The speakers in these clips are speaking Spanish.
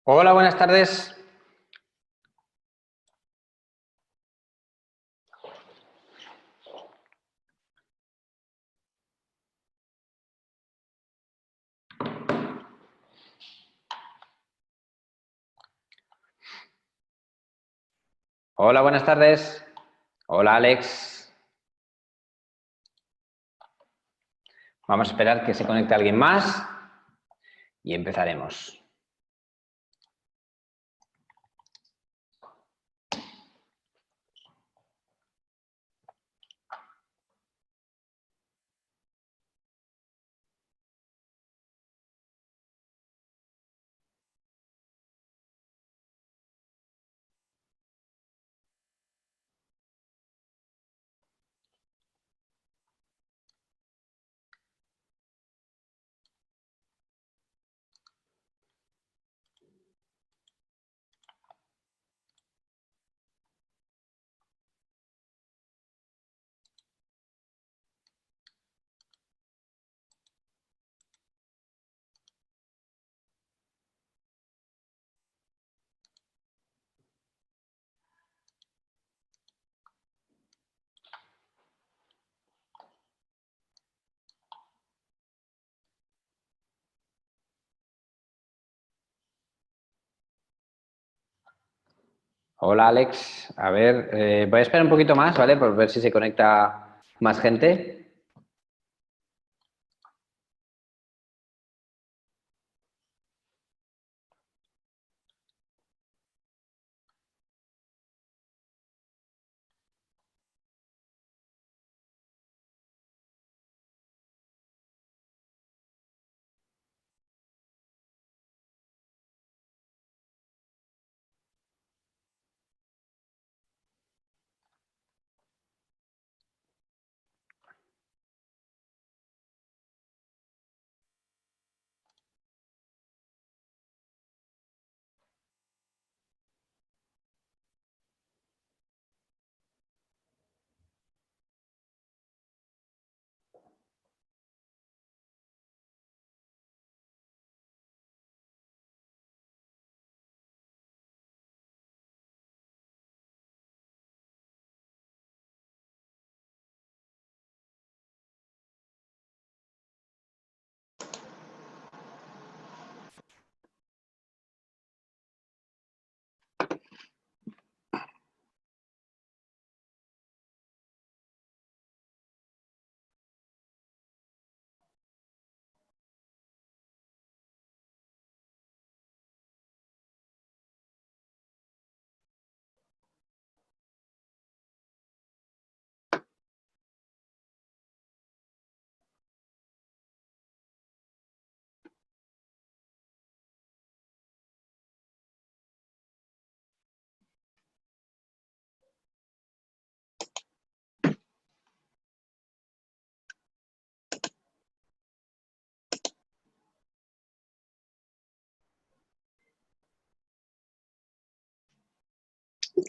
Hola, buenas tardes. Hola, buenas tardes. Hola, Alex. Vamos a esperar que se conecte alguien más y empezaremos. Hola, Alex. A ver, voy a esperar un poquito más, ¿vale? Por ver si se conecta más gente.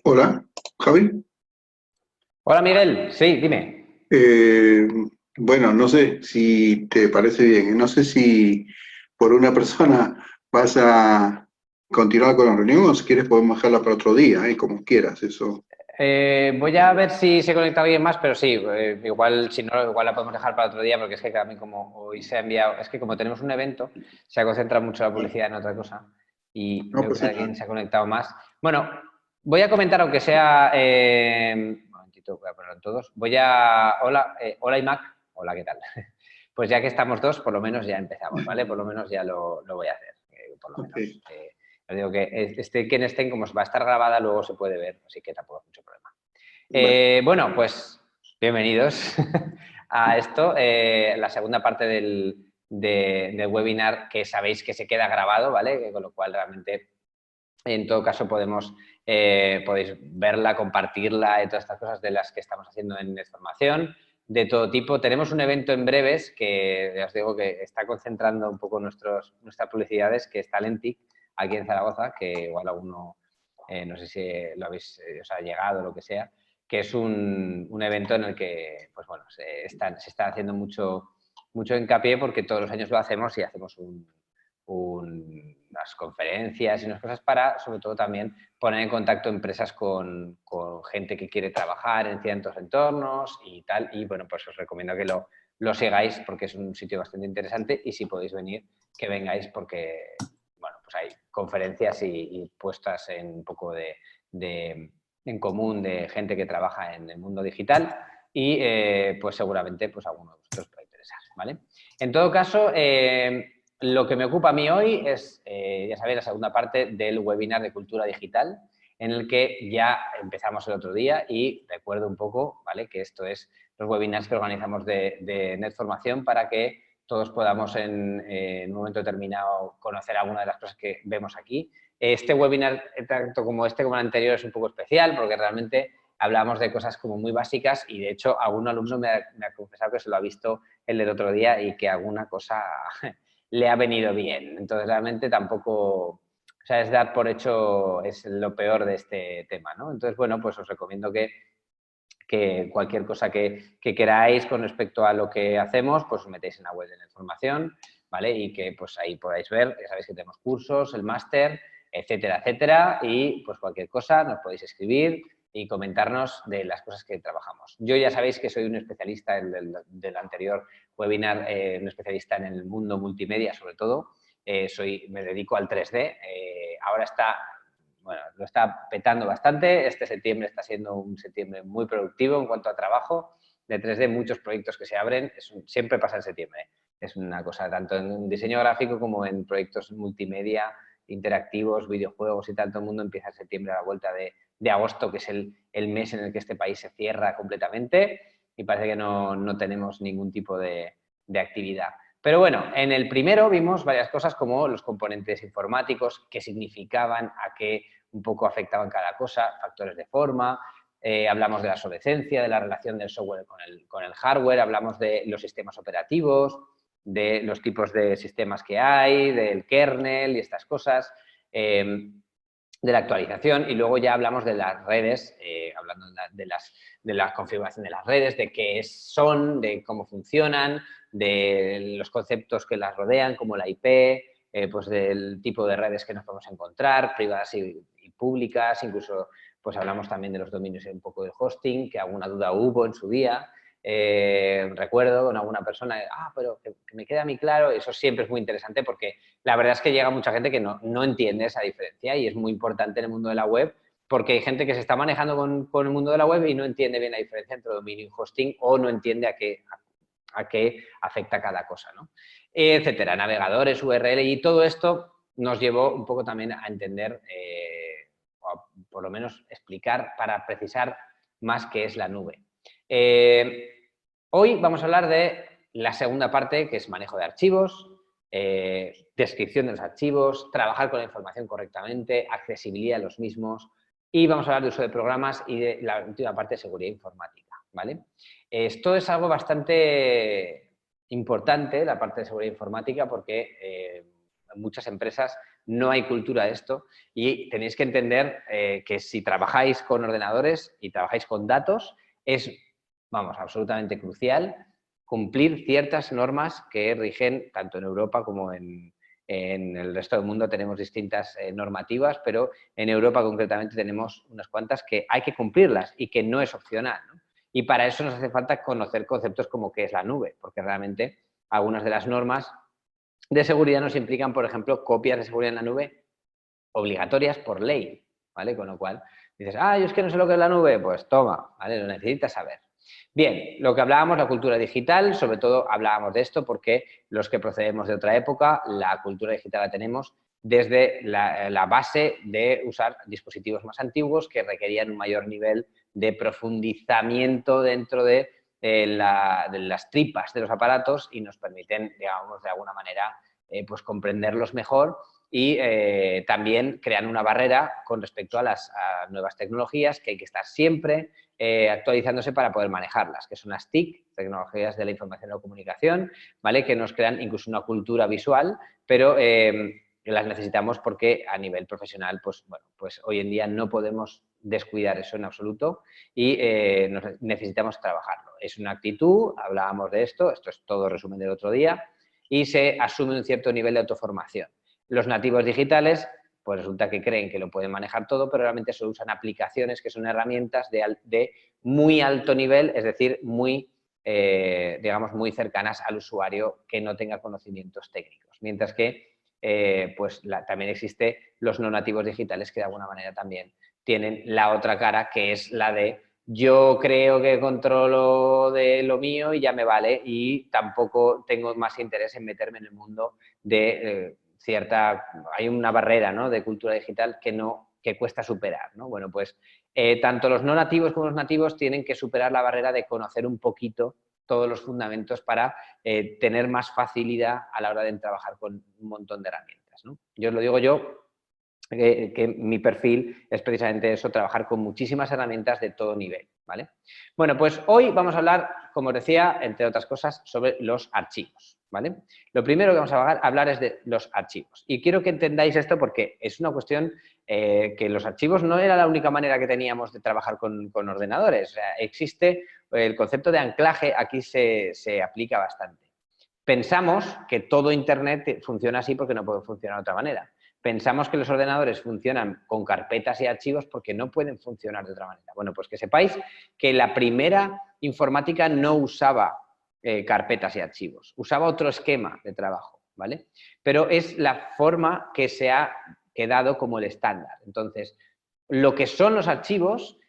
Hola, Javi. Hola, Miguel. Sí, dime. Eh, bueno, no sé si te parece bien. No sé si por una persona vas a continuar con la reunión o si quieres podemos dejarla para otro día, como quieras, eso. Voy a ver si se conecta alguien más, pero sí, igual si no, igual la podemos dejar para otro día porque es que a mí como hoy se ha enviado, es que como tenemos un evento, se ha concentrado mucho la publicidad en otra cosa y No veo que pasa alguien nada. se ha conectado más. Bueno, voy a comentar aunque sea, un momentito, voy a ponerlo en todos. Hola, hola Imac, hola, ¿qué tal? Pues ya que estamos dos, por lo menos ya empezamos, ¿vale? Por lo menos ya lo voy a hacer, por lo Ok. menos. Os digo que quien estén, como va a estar grabada, luego se puede ver, así que tampoco es mucho problema. Vale. Bueno, pues bienvenidos a esto, la segunda parte del webinar que sabéis que se queda grabado, ¿vale? Con lo cual realmente, en todo caso, podéis verla, compartirla y todas estas cosas de las que estamos haciendo en formación de todo tipo. Tenemos un evento en breves que ya os digo que está concentrando un poco nuestras publicidades, que es Talentic, aquí en Zaragoza, que igual alguno, no sé si lo habéis, os ha llegado o lo que sea, que es un evento en el que, pues bueno, se está haciendo mucho hincapié porque todos los años lo hacemos y hacemos unas conferencias y unas cosas para, sobre todo, también poner en contacto empresas con gente que quiere trabajar en ciertos entornos y tal. Y bueno, pues os recomiendo que lo sigáis porque es un sitio bastante interesante y si podéis venir, que vengáis porque, bueno, pues hay conferencias y puestas en un poco en común de gente que trabaja en el mundo digital y pues seguramente pues alguno de vosotros puede interesar, ¿vale? En todo caso, lo que me ocupa a mí hoy es, ya sabéis, la segunda parte del webinar de cultura digital, en el que ya empezamos el otro día y recuerdo un poco, ¿vale?, que esto es los webinars que organizamos de NetFormación para que todos podamos en un momento determinado conocer alguna de las cosas que vemos aquí. Este webinar, tanto como este como el anterior, es un poco especial porque realmente hablamos de cosas como muy básicas y, de hecho, algún alumno me ha confesado que se lo ha visto el del otro día y que alguna cosa le ha venido bien. Entonces, realmente tampoco, o sea, es dar por hecho, es lo peor de este tema, ¿no? Entonces, bueno, pues os recomiendo que cualquier cosa que queráis con respecto a lo que hacemos, pues os metéis en la web de NetFormación, ¿vale? Y que pues ahí podáis ver, ya sabéis que tenemos cursos, el máster, etcétera, etcétera, y pues cualquier cosa nos podéis escribir y comentarnos de las cosas que trabajamos. Yo ya sabéis que soy un especialista del anterior webinar, un especialista en el mundo multimedia sobre todo, me dedico al 3D, ahora está, bueno, lo está petando bastante, este septiembre está siendo un septiembre muy productivo en cuanto a trabajo de 3D, muchos proyectos que se abren, siempre pasa en septiembre, es una cosa tanto en diseño gráfico como en proyectos multimedia, interactivos, videojuegos y tal, todo el mundo empieza en septiembre a la vuelta de agosto, que es el mes en el que este país se cierra completamente y parece que no tenemos ningún tipo de actividad. Pero bueno, en el primero vimos varias cosas como los componentes informáticos, qué significaban, a qué un poco afectaban cada cosa, factores de forma, hablamos de la obsolescencia, de la relación del software con el hardware, hablamos de los sistemas operativos, de los tipos de sistemas que hay, del kernel y estas cosas, de la actualización y luego ya hablamos de las redes, hablando de la configuración de las redes, de qué son, de cómo funcionan, de los conceptos que las rodean, como la IP, pues del tipo de redes que nos podemos encontrar, privadas y públicas, incluso pues hablamos también de los dominios y un poco de hosting, que alguna duda hubo en su día. Recuerdo con alguna persona, pero que me queda a mí claro, eso siempre es muy interesante porque la verdad es que llega mucha gente que no entiende esa diferencia y es muy importante en el mundo de la web porque hay gente que se está manejando con el mundo de la web y no entiende bien la diferencia entre dominio y hosting o no entiende a qué afecta cada cosa, ¿no? Etcétera, navegadores, URL y todo esto nos llevó un poco también a entender, o por lo menos explicar para precisar más qué es la nube. Hoy vamos a hablar de la segunda parte, que es manejo de archivos, descripción de los archivos, trabajar con la información correctamente, accesibilidad a los mismos y vamos a hablar de uso de programas y de la última parte de seguridad informática, ¿vale? Esto es algo bastante importante, la parte de seguridad informática, porque en muchas empresas no hay cultura de esto y tenéis que entender que si trabajáis con ordenadores y trabajáis con datos, es, vamos, absolutamente crucial cumplir ciertas normas que rigen tanto en Europa como en el resto del mundo. Tenemos distintas normativas, pero en Europa concretamente tenemos unas cuantas que hay que cumplirlas y que no es opcional, ¿no? Y para eso nos hace falta conocer conceptos como qué es la nube, porque realmente algunas de las normas de seguridad nos implican, por ejemplo, copias de seguridad en la nube obligatorias por ley, ¿vale? Con lo cual dices, yo es que no sé lo que es la nube, pues toma, ¿vale? Lo necesitas saber. Bien, lo que hablábamos, la cultura digital, sobre todo hablábamos de esto porque los que procedemos de otra época, la cultura digital la tenemos desde la base de usar dispositivos más antiguos que requerían un mayor nivel de profundizamiento dentro de las tripas de los aparatos y nos permiten, digamos, de alguna manera, pues comprenderlos mejor y también crean una barrera con respecto a las nuevas tecnologías que hay que estar siempre actualizándose para poder manejarlas, que son las TIC, tecnologías de la información y la comunicación, ¿vale? Que nos crean incluso una cultura visual, pero las necesitamos porque a nivel profesional, pues, bueno, pues hoy en día no podemos descuidar eso en absoluto y necesitamos trabajarlo. Es una actitud, hablábamos de esto es todo resumen del otro día, y se asume un cierto nivel de autoformación. Los nativos digitales, pues resulta que creen que lo pueden manejar todo, pero realmente solo usan aplicaciones que son herramientas de muy alto nivel, es decir, muy, digamos, muy cercanas al usuario que no tenga conocimientos técnicos. Mientras que pues también existen los no nativos digitales que de alguna manera también tienen la otra cara, que es la de yo creo que controlo de lo mío y ya me vale, y tampoco tengo más interés en meterme en el mundo de hay una barrera, ¿no?, de cultura digital que cuesta superar, ¿no? Bueno, pues tanto los no nativos como los nativos tienen que superar la barrera de conocer un poquito todos los fundamentos para tener más facilidad a la hora de trabajar con un montón de herramientas, ¿no? Yo os lo digo yo, que mi perfil es precisamente eso, trabajar con muchísimas herramientas de todo nivel, ¿vale? Bueno, pues hoy vamos a hablar, como os decía, entre otras cosas, sobre los archivos, ¿vale? Lo primero que vamos a hablar es de los archivos. Y quiero que entendáis esto porque es una cuestión que los archivos no era la única manera que teníamos de trabajar con ordenadores. O sea, existe el concepto de anclaje, aquí se aplica bastante. Pensamos que todo Internet funciona así porque no puede funcionar de otra manera. Pensamos que los ordenadores funcionan con carpetas y archivos porque no pueden funcionar de otra manera. Bueno, pues que sepáis que la primera informática no usaba carpetas y archivos, usaba otro esquema de trabajo, ¿vale? Pero es la forma que se ha quedado como el estándar. Entonces, lo que son los archivos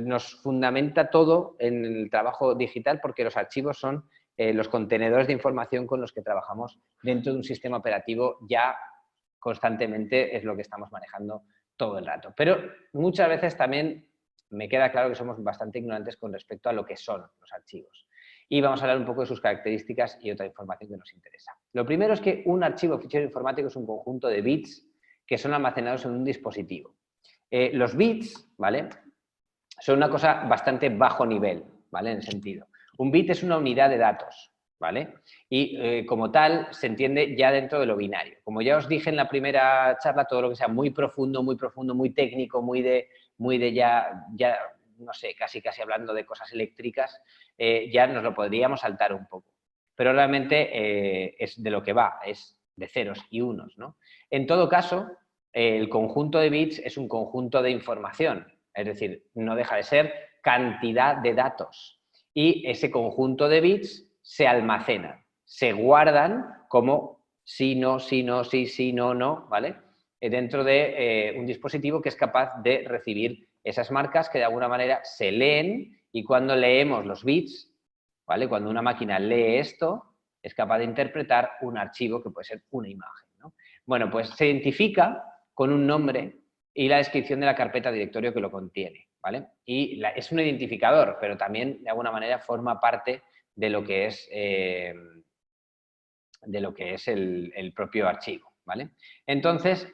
nos fundamenta todo en el trabajo digital porque los archivos son los contenedores de información con los que trabajamos dentro de un sistema operativo ya constantemente es lo que estamos manejando todo el rato. Pero muchas veces también me queda claro que somos bastante ignorantes con respecto a lo que son los archivos. Y vamos a hablar un poco de sus características y otra información que nos interesa. Lo primero es que un archivo fichero informático es un conjunto de bits que son almacenados en un dispositivo. Los bits, ¿vale?, son una cosa bastante bajo nivel, ¿vale?, en el sentido. Un bit es una unidad de datos, ¿vale? Y como tal se entiende ya dentro de lo binario. Como ya os dije en la primera charla, todo lo que sea muy profundo, muy técnico, muy de ya no sé, casi hablando de cosas eléctricas, ya nos lo podríamos saltar un poco. Pero realmente es de lo que va, es de ceros y unos, ¿no? En todo caso, el conjunto de bits es un conjunto de información, es decir, no deja de ser cantidad de datos. Y ese conjunto de bits se almacenan, se guardan como sí, no, sí, no, sí, sí, no, no, ¿vale? Dentro de un dispositivo que es capaz de recibir esas marcas que de alguna manera se leen y cuando leemos los bits, ¿vale?, cuando una máquina lee esto, es capaz de interpretar un archivo que puede ser una imagen, ¿no? Bueno, pues se identifica con un nombre y la descripción de la carpeta directorio que lo contiene, ¿vale? Y es un identificador, pero también de alguna manera forma parte de lo que es, el propio archivo, ¿vale? Entonces,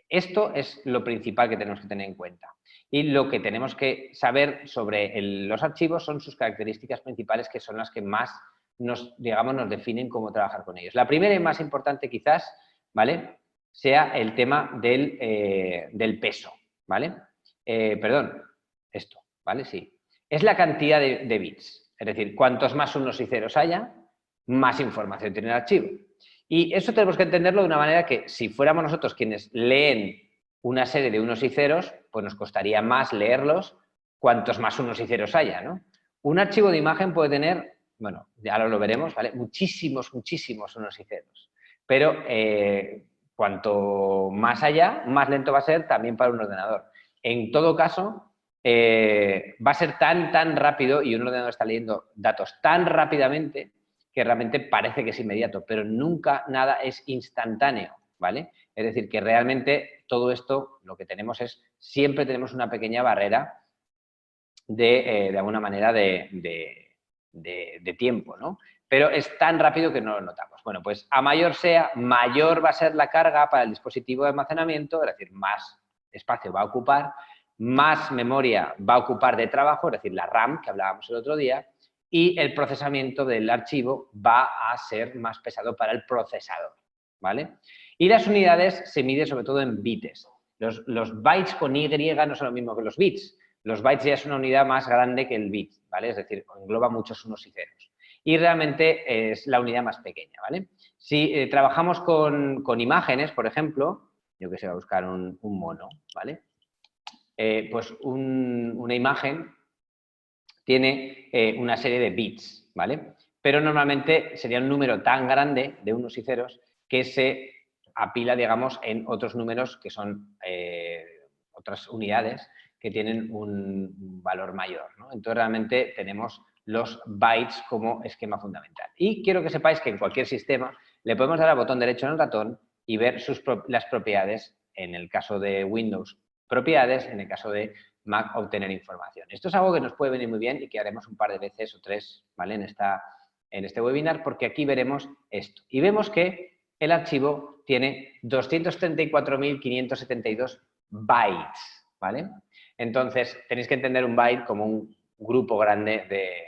esto es lo principal que tenemos que tener en cuenta. Y lo que tenemos que saber sobre los archivos son sus características principales, que son las que más nos definen cómo trabajar con ellos. La primera y más importante quizás, ¿vale?, sea el tema del peso, ¿vale? Perdón, esto, ¿vale? Sí. Es la cantidad de bits. Es decir, cuantos más unos y ceros haya, más información tiene el archivo. Y eso tenemos que entenderlo de una manera que si fuéramos nosotros quienes leen una serie de unos y ceros, pues nos costaría más leerlos cuantos más unos y ceros haya, ¿no? Un archivo de imagen puede tener, bueno, ya lo veremos, ¿vale?, muchísimos unos y ceros. Pero cuanto más haya, más lento va a ser también para un ordenador. En todo caso, va a ser tan rápido y un ordenador está leyendo datos tan rápidamente que realmente parece que es inmediato, pero nunca nada es instantáneo, ¿vale? Es decir, que realmente todo esto lo que tenemos es, siempre tenemos una pequeña barrera de alguna manera de tiempo, ¿no? Pero es tan rápido que no lo notamos. Bueno, pues a mayor sea, mayor va a ser la carga para el dispositivo de almacenamiento, es decir, más espacio va a ocupar, más memoria va a ocupar de trabajo, es decir, la RAM que hablábamos el otro día, y el procesamiento del archivo va a ser más pesado para el procesador, ¿vale? Y las unidades se miden sobre todo en bits. Los bytes con Y no son lo mismo que los bits. Los bytes ya es una unidad más grande que el bit, ¿vale? Es decir, engloba muchos unos y ceros. y realmente es la unidad más pequeña, ¿vale? Si trabajamos con imágenes, por ejemplo, yo que sé, voy a buscar un mono, ¿vale? Pues una imagen tiene una serie de bits, ¿vale? Pero normalmente sería un número tan grande de unos y ceros que se apila, digamos, en otros números que son otras unidades que tienen un valor mayor, ¿no? Entonces, realmente tenemos los bytes como esquema fundamental. Y quiero que sepáis que en cualquier sistema le podemos dar al botón derecho en el ratón y ver las propiedades, en el caso de Windows, propiedades, en el caso de Mac, obtener información. Esto es algo que nos puede venir muy bien y que haremos un par de veces o tres, ¿vale? En este webinar, porque aquí veremos esto. Y vemos que el archivo tiene 234.572 bytes, ¿vale? Entonces, tenéis que entender un byte como un grupo grande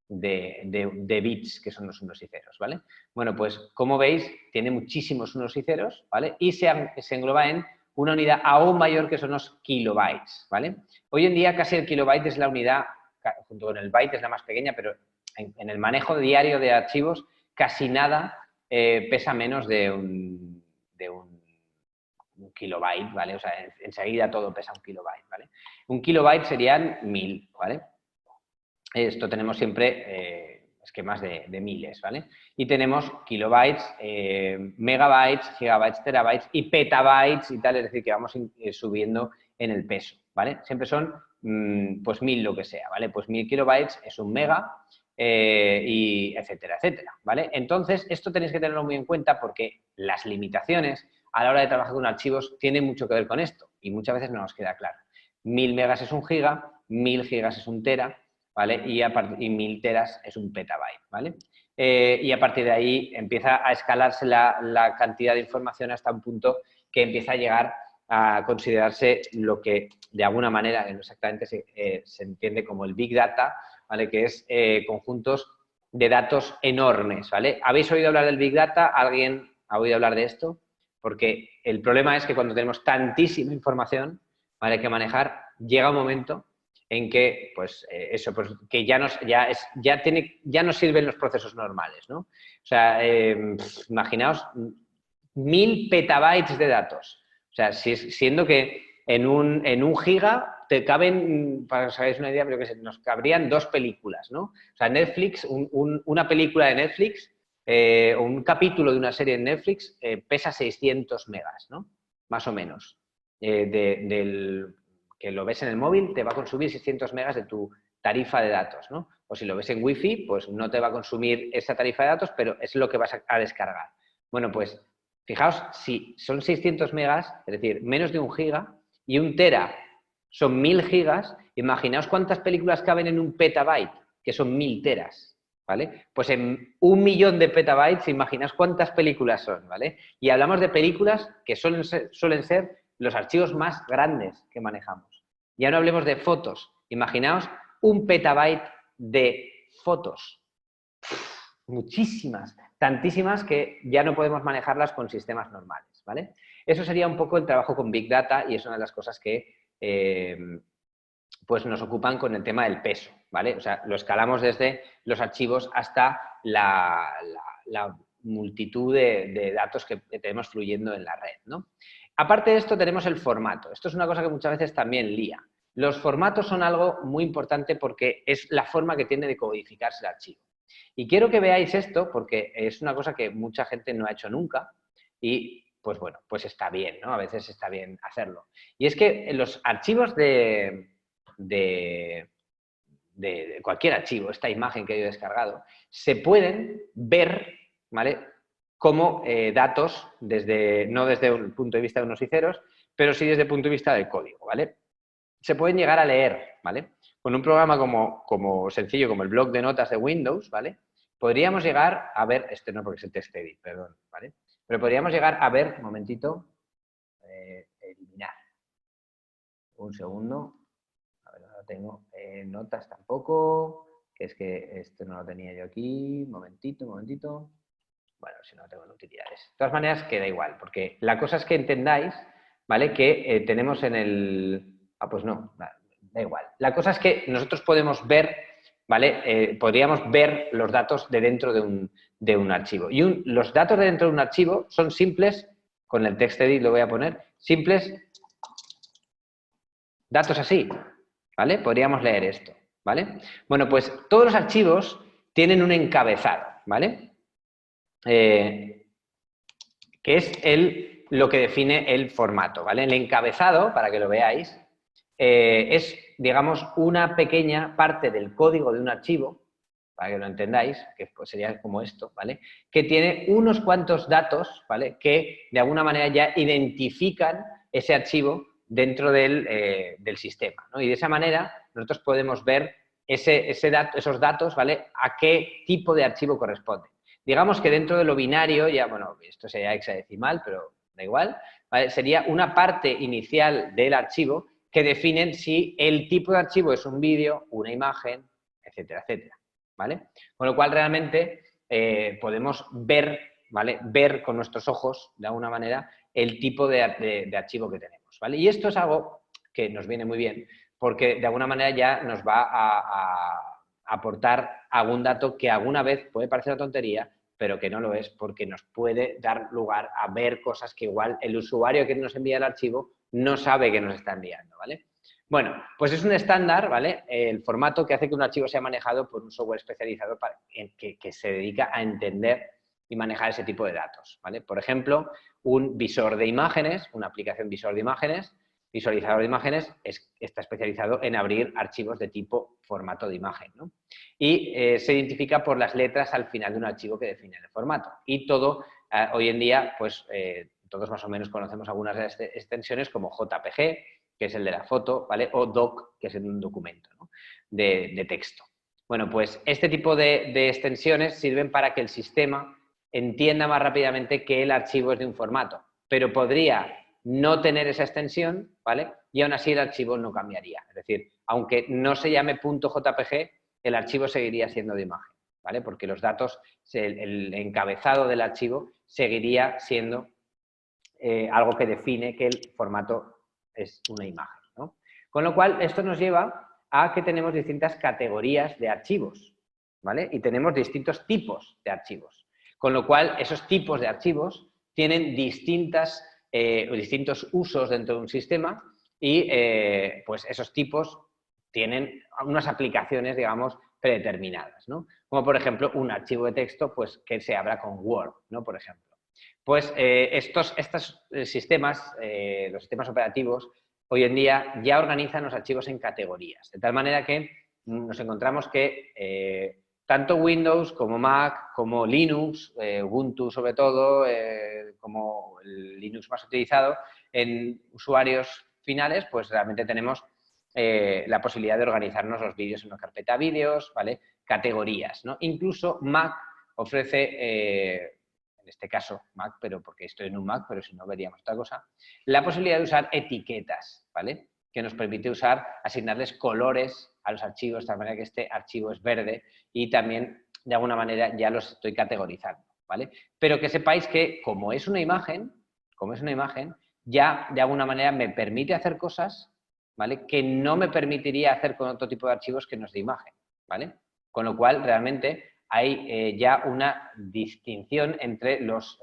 de bits, que son los unos y ceros, ¿vale? Bueno, pues, como veis, tiene muchísimos unos y ceros, ¿vale? Y se engloba en una unidad aún mayor que son los kilobytes, ¿vale? Hoy en día casi el kilobyte es la unidad, junto con el byte es la más pequeña, pero en el manejo diario de archivos casi nada pesa menos de un kilobyte, ¿vale? O sea, enseguida todo pesa un kilobyte, ¿vale? Un kilobyte serían 1000, ¿vale? Esto tenemos siempre esquemas de miles, ¿vale? Y tenemos kilobytes, megabytes, gigabytes, terabytes y petabytes y tal, es decir, que vamos subiendo en el peso, ¿vale? Siempre son, pues, 1000 lo que sea, ¿vale? Pues 1000 kilobytes es un mega y etcétera, etcétera, ¿vale? Entonces, esto tenéis que tenerlo muy en cuenta porque las limitaciones a la hora de trabajar con archivos tienen mucho que ver con esto y muchas veces no nos queda claro. 1000 megas es un giga, 1000 gigas es un tera, ¿vale? Y 1000 teras es un petabyte, ¿vale? Y a partir de ahí empieza a escalarse la cantidad de información hasta un punto que empieza a llegar a considerarse lo que de alguna manera, que no exactamente se entiende como el Big Data, ¿vale? Que es conjuntos de datos enormes, ¿vale? ¿Habéis oído hablar del Big Data? ¿Alguien ha oído hablar de esto? Porque el problema es que cuando tenemos tantísima información, ¿vale?, que manejar, llega un momento en que, pues, que ya no sirven los procesos normales, ¿no? O sea, imaginaos 1000 petabytes de datos. O sea, siendo que en un giga te caben, para que os hagáis una idea, pero que nos cabrían 2 películas, ¿no? O sea, Netflix, una película de Netflix, un capítulo de una serie de Netflix pesa 600 megas, ¿no? Más o menos. Que lo ves en el móvil, te va a consumir 600 megas de tu tarifa de datos, ¿no? O si lo ves en Wi-Fi, pues no te va a consumir esa tarifa de datos, pero es lo que vas a descargar. Bueno, pues fijaos, si son 600 megas, es decir, menos de un giga, y un tera son 1000 gigas, imaginaos cuántas películas caben en un petabyte, que son 1000 teras, ¿vale? Pues en 1.000.000 de petabytes, imaginaos cuántas películas son, ¿vale? Y hablamos de películas que suelen ser los archivos más grandes que manejamos. Ya no hablemos de fotos. Imaginaos un petabyte de fotos. Muchísimas, tantísimas que ya no podemos manejarlas con sistemas normales, ¿vale? Eso sería un poco el trabajo con Big Data y es una de las cosas que pues nos ocupan con el tema del peso, ¿vale? O sea, lo escalamos desde los archivos hasta la multitud de datos que tenemos fluyendo en la red, ¿no? Aparte de esto, tenemos el formato. Esto es una cosa que muchas veces también lía. Los formatos son algo muy importante porque es la forma que tiene de codificarse el archivo. Y quiero que veáis esto porque es una cosa que mucha gente no ha hecho nunca y, pues bueno, pues está bien, ¿no? A veces está bien hacerlo. Y es que en los archivos de cualquier archivo, esta imagen que yo he descargado, se pueden ver, ¿vale?, como datos, no desde el punto de vista de unos y ceros, pero sí desde el punto de vista del código, ¿vale? Se pueden llegar a leer, ¿vale? Con un programa como sencillo, como el bloc de notas de Windows, ¿vale? Podríamos llegar a ver, este no porque es el TextEdit, perdón, ¿vale? Pero podríamos llegar a ver, un momentito, eliminar. Un segundo. A ver, no tengo notas tampoco, que es que esto no lo tenía yo aquí. Momentito. Bueno, si no tengo en utilidades. De todas maneras, queda igual, porque la cosa es que entendáis, ¿vale?, que tenemos en el... Ah, pues no, da igual. La cosa es que nosotros podemos ver, ¿vale? Podríamos ver los datos de dentro de un archivo. Y los datos de dentro de un archivo son simples, con el TextEdit lo voy a poner, simples datos así, ¿vale? Podríamos leer esto, ¿vale? Bueno, pues todos los archivos tienen un encabezado, ¿vale? Que es lo que define el formato, ¿vale? El encabezado, para que lo veáis, es, digamos, una pequeña parte del código de un archivo, para que lo entendáis, que pues sería como esto, ¿vale? Que tiene unos cuantos datos, ¿vale? Que de alguna manera ya identifican ese archivo dentro del sistema, ¿no? Y de esa manera nosotros podemos ver esos datos, ¿vale? A qué tipo de archivo corresponde. Digamos que dentro de lo binario, ya, bueno, esto sería hexadecimal, pero da igual, ¿vale? Sería una parte inicial del archivo que definen si el tipo de archivo es un vídeo, una imagen, etcétera, etcétera, ¿vale? Con lo cual realmente podemos ver, ¿vale? Ver con nuestros ojos, de alguna manera, el tipo de archivo que tenemos, ¿vale? Y esto es algo que nos viene muy bien, porque de alguna manera ya nos va a aportar algún dato que alguna vez puede parecer una tontería, pero que no lo es, porque nos puede dar lugar a ver cosas que igual el usuario que nos envía el archivo no sabe que nos está enviando, ¿vale? Bueno, pues es un estándar, ¿vale? El formato que hace que un archivo sea manejado por un software especializado que se dedica a entender y manejar ese tipo de datos, ¿vale? Por ejemplo, un visor de imágenes, una aplicación visor de imágenes, visualizador de imágenes, está especializado en abrir archivos de tipo formato de imagen, ¿no? Y se identifica por las letras al final de un archivo que define el formato. Y todo, hoy en día, pues todos más o menos conocemos algunas de las extensiones como JPG, que es el de la foto, ¿vale? O doc, que es un documento, ¿no? de texto. Bueno, pues este tipo de extensiones sirven para que el sistema entienda más rápidamente que el archivo es de un formato, pero podría no tener esa extensión, ¿vale? Y aún así el archivo no cambiaría. Es decir, aunque no se llame .jpg, el archivo seguiría siendo de imagen, ¿vale? Porque los datos, el encabezado del archivo seguiría siendo algo que define que el formato es una imagen, ¿no? Con lo cual, esto nos lleva a que tenemos distintas categorías de archivos, ¿vale? Y tenemos distintos tipos de archivos. Con lo cual, esos tipos de archivos tienen distintos usos dentro de un sistema y pues esos tipos tienen unas aplicaciones, digamos, predeterminadas, ¿no? Como por ejemplo un archivo de texto pues, que se abra con Word, ¿no? Por ejemplo. Pues estos sistemas, los sistemas operativos, hoy en día ya organizan los archivos en categorías, de tal manera que nos encontramos que tanto Windows como Mac, como Linux, Ubuntu sobre todo, como el Linux más utilizado, en usuarios finales, pues realmente tenemos la posibilidad de organizarnos los vídeos en una carpeta vídeos, ¿vale? Categorías, ¿no? Incluso Mac ofrece, en este caso Mac, pero porque estoy en un Mac, pero si no veríamos otra cosa, la posibilidad de usar etiquetas, ¿vale? Que nos permite asignarles colores a los archivos, de tal manera que este archivo es verde y también, de alguna manera, ya los estoy categorizando, ¿vale? Pero que sepáis que, como es una imagen, ya, de alguna manera, me permite hacer cosas, ¿vale? Que no me permitiría hacer con otro tipo de archivos que no es de imagen, ¿vale? Con lo cual, realmente, hay ya una distinción entre los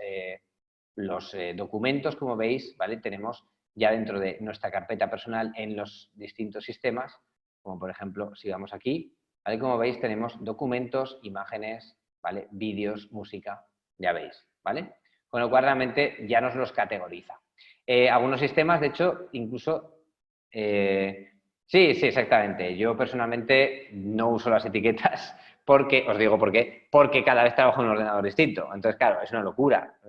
documentos, como veis, ¿vale? Tenemos ya dentro de nuestra carpeta personal en los distintos sistemas, como por ejemplo, si vamos aquí, ¿vale? Como veis, tenemos documentos, imágenes, ¿vale? Vídeos, música, ya veis, ¿vale? Con lo cual realmente ya nos los categoriza. Algunos sistemas, de hecho, incluso... sí, exactamente. Yo personalmente no uso las etiquetas porque, os digo por qué, porque cada vez trabajo en un ordenador distinto. Entonces, claro, es una locura.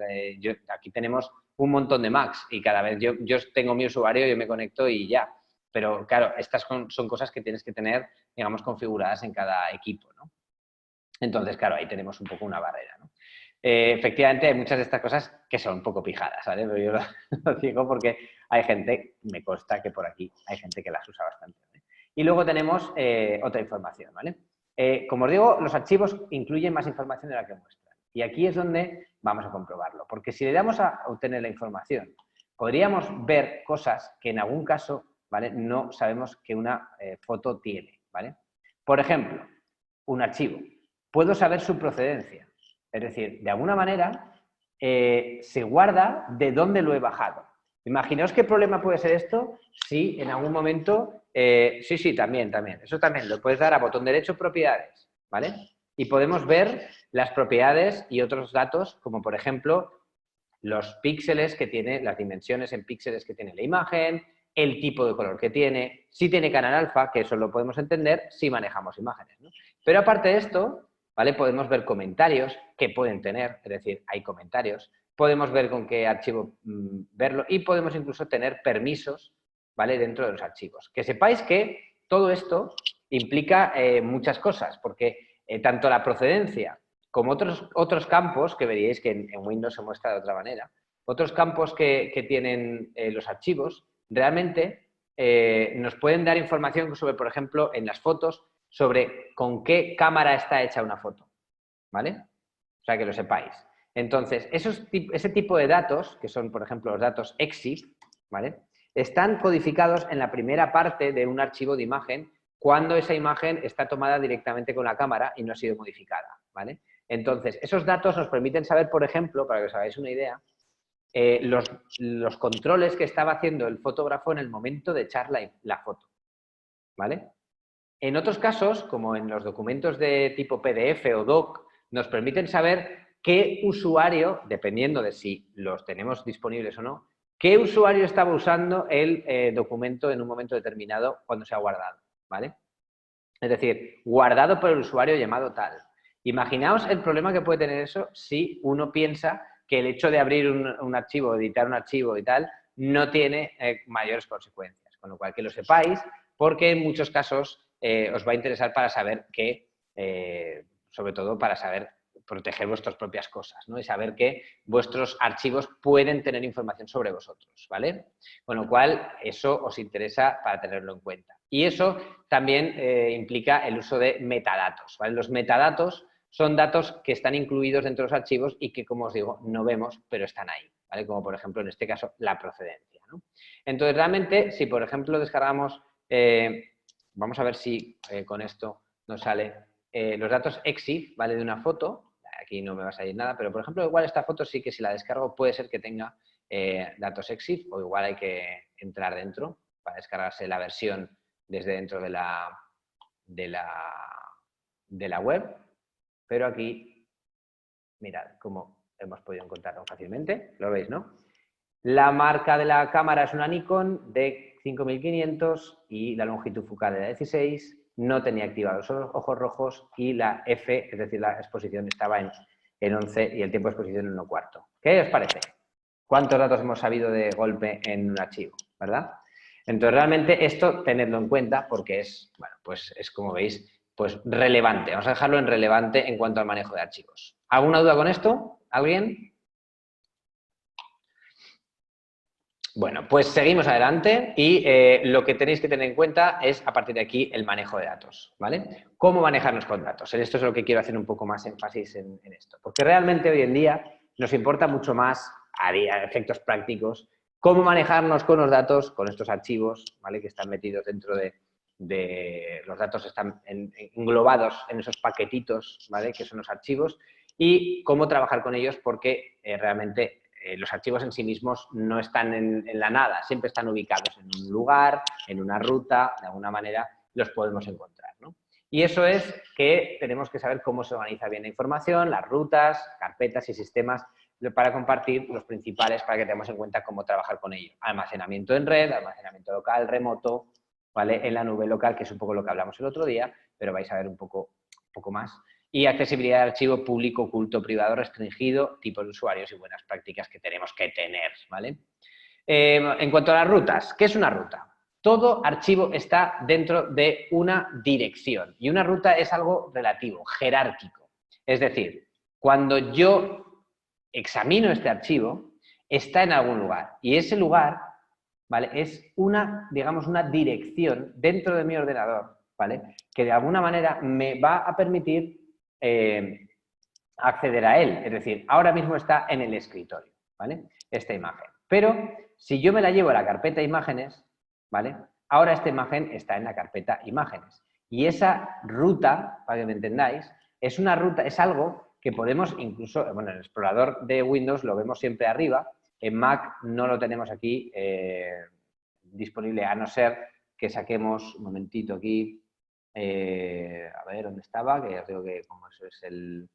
Aquí tenemos un montón de Macs y cada vez yo tengo mi usuario, yo me conecto y ya. Pero, claro, estas son cosas que tienes que tener, digamos, configuradas en cada equipo, ¿no? Entonces, claro, ahí tenemos un poco una barrera, ¿no? Efectivamente, hay muchas de estas cosas que son un poco pijadas, ¿vale? Pero yo lo digo porque hay gente, me consta que por aquí hay gente que las usa bastante, ¿vale? Y luego tenemos otra información, ¿vale? Como os digo, los archivos incluyen más información de la que muestran. Y aquí es donde vamos a comprobarlo. Porque si le damos a obtener la información, podríamos ver cosas que en algún caso, ¿vale? No sabemos que una foto tiene, ¿vale? Por ejemplo, un archivo. Puedo saber su procedencia. Es decir, de alguna manera se guarda de dónde lo he bajado. Imaginaos qué problema puede ser esto si en algún momento... sí, también. Eso también lo puedes dar a botón derecho, propiedades, ¿vale? Y podemos ver las propiedades y otros datos, como por ejemplo los píxeles que tiene, las dimensiones en píxeles que tiene la imagen, el tipo de color que tiene, si tiene canal alfa, que eso lo podemos entender si manejamos imágenes, ¿no? Pero aparte de esto, ¿vale? Podemos ver comentarios que pueden tener, es decir, hay comentarios, podemos ver con qué archivo verlo y podemos incluso tener permisos, ¿vale? Dentro de los archivos. Que sepáis que todo esto implica muchas cosas, porque tanto la procedencia como otros campos, que veríais que en Windows se muestra de otra manera, otros campos que tienen los archivos, realmente nos pueden dar información sobre, por ejemplo, en las fotos, sobre con qué cámara está hecha una foto, ¿vale? O sea, que lo sepáis. Entonces, ese tipo de datos, que son, por ejemplo, los datos EXIF, ¿vale? Están codificados en la primera parte de un archivo de imagen cuando esa imagen está tomada directamente con la cámara y no ha sido modificada, ¿vale? Entonces, esos datos nos permiten saber, por ejemplo, para que os hagáis una idea, los controles que estaba haciendo el fotógrafo en el momento de echar la foto, ¿vale? En otros casos, como en los documentos de tipo PDF o doc, nos permiten saber qué usuario, dependiendo de si los tenemos disponibles o no, qué usuario estaba usando el documento en un momento determinado cuando se ha guardado, ¿vale? Es decir, guardado por el usuario llamado tal. Imaginaos el problema que puede tener eso si uno piensa que el hecho de abrir un archivo, editar un archivo y tal, no tiene mayores consecuencias. Con lo cual, que lo sepáis, porque en muchos casos os va a interesar para saber que, sobre todo para saber proteger vuestras propias cosas, ¿no? Y saber que vuestros archivos pueden tener información sobre vosotros, ¿vale? Con lo cual, eso os interesa para tenerlo en cuenta. Y eso también implica el uso de metadatos, ¿vale? Los metadatos son datos que están incluidos dentro de los archivos y que, como os digo, no vemos, pero están ahí, ¿vale? Como, por ejemplo, en este caso, la procedencia, ¿no? Entonces, realmente, si, por ejemplo, descargamos, vamos a ver si con esto nos sale los datos EXIF, ¿vale? De una foto. Aquí no me va a salir nada, pero, por ejemplo, igual esta foto sí que si la descargo puede ser que tenga datos EXIF o igual hay que entrar dentro para descargarse la versión desde dentro de la web, pero aquí, mirad cómo hemos podido encontrarlo fácilmente, lo veis, ¿no? La marca de la cámara es una Nikon de 5500 y la longitud focal era 16, no tenía activados los ojos rojos y la F, es decir, la exposición estaba en 11 y el tiempo de exposición en 1/4. ¿Qué os parece? ¿Cuántos datos hemos sabido de golpe en un archivo? ¿Verdad? Entonces, realmente esto tenedlo en cuenta porque es, bueno, pues es como veis, pues relevante. Vamos a dejarlo en relevante en cuanto al manejo de archivos. ¿Alguna duda con esto? ¿Alguien? Bueno, pues seguimos adelante y lo que tenéis que tener en cuenta es, a partir de aquí, el manejo de datos, ¿vale? ¿Cómo manejarnos con datos? En esto es lo que quiero hacer un poco más énfasis en esto. Porque realmente hoy en día nos importa mucho más, a efectos prácticos, cómo manejarnos con los datos, con estos archivos, ¿vale? Que están metidos dentro de los datos, están englobados en esos paquetitos, ¿vale? Que son los archivos, y cómo trabajar con ellos porque realmente los archivos en sí mismos no están en la nada, siempre están ubicados en un lugar, en una ruta, de alguna manera los podemos encontrar, ¿no? Y eso es que tenemos que saber cómo se organiza bien la información, las rutas, carpetas y sistemas para compartir los principales para que tengamos en cuenta cómo trabajar con ellos. Almacenamiento en red, almacenamiento local, remoto, ¿vale? En la nube local, que es un poco lo que hablamos el otro día, pero vais a ver un poco más. Y accesibilidad de archivo público, oculto, privado, restringido, tipos de usuarios y buenas prácticas que tenemos que tener, ¿vale? En cuanto a las rutas, ¿qué es una ruta? Todo archivo está dentro de una dirección y una ruta es algo relativo, jerárquico. Es decir, cuando yo examino este archivo, está en algún lugar y ese lugar, ¿vale? Es una, digamos, una dirección dentro de mi ordenador, ¿vale? Que de alguna manera me va a permitir acceder a él. Es decir, ahora mismo está en el escritorio, ¿vale? Esta imagen. Pero si yo me la llevo a la carpeta imágenes, ¿vale? Ahora esta imagen está en la carpeta imágenes. Y esa ruta, para que me entendáis, es una ruta, es algo que podemos incluso, bueno, en el explorador de Windows lo vemos siempre arriba, en Mac no lo tenemos aquí disponible, a no ser que saquemos, un momentito aquí, a ver dónde estaba, que ya os digo que como eso es el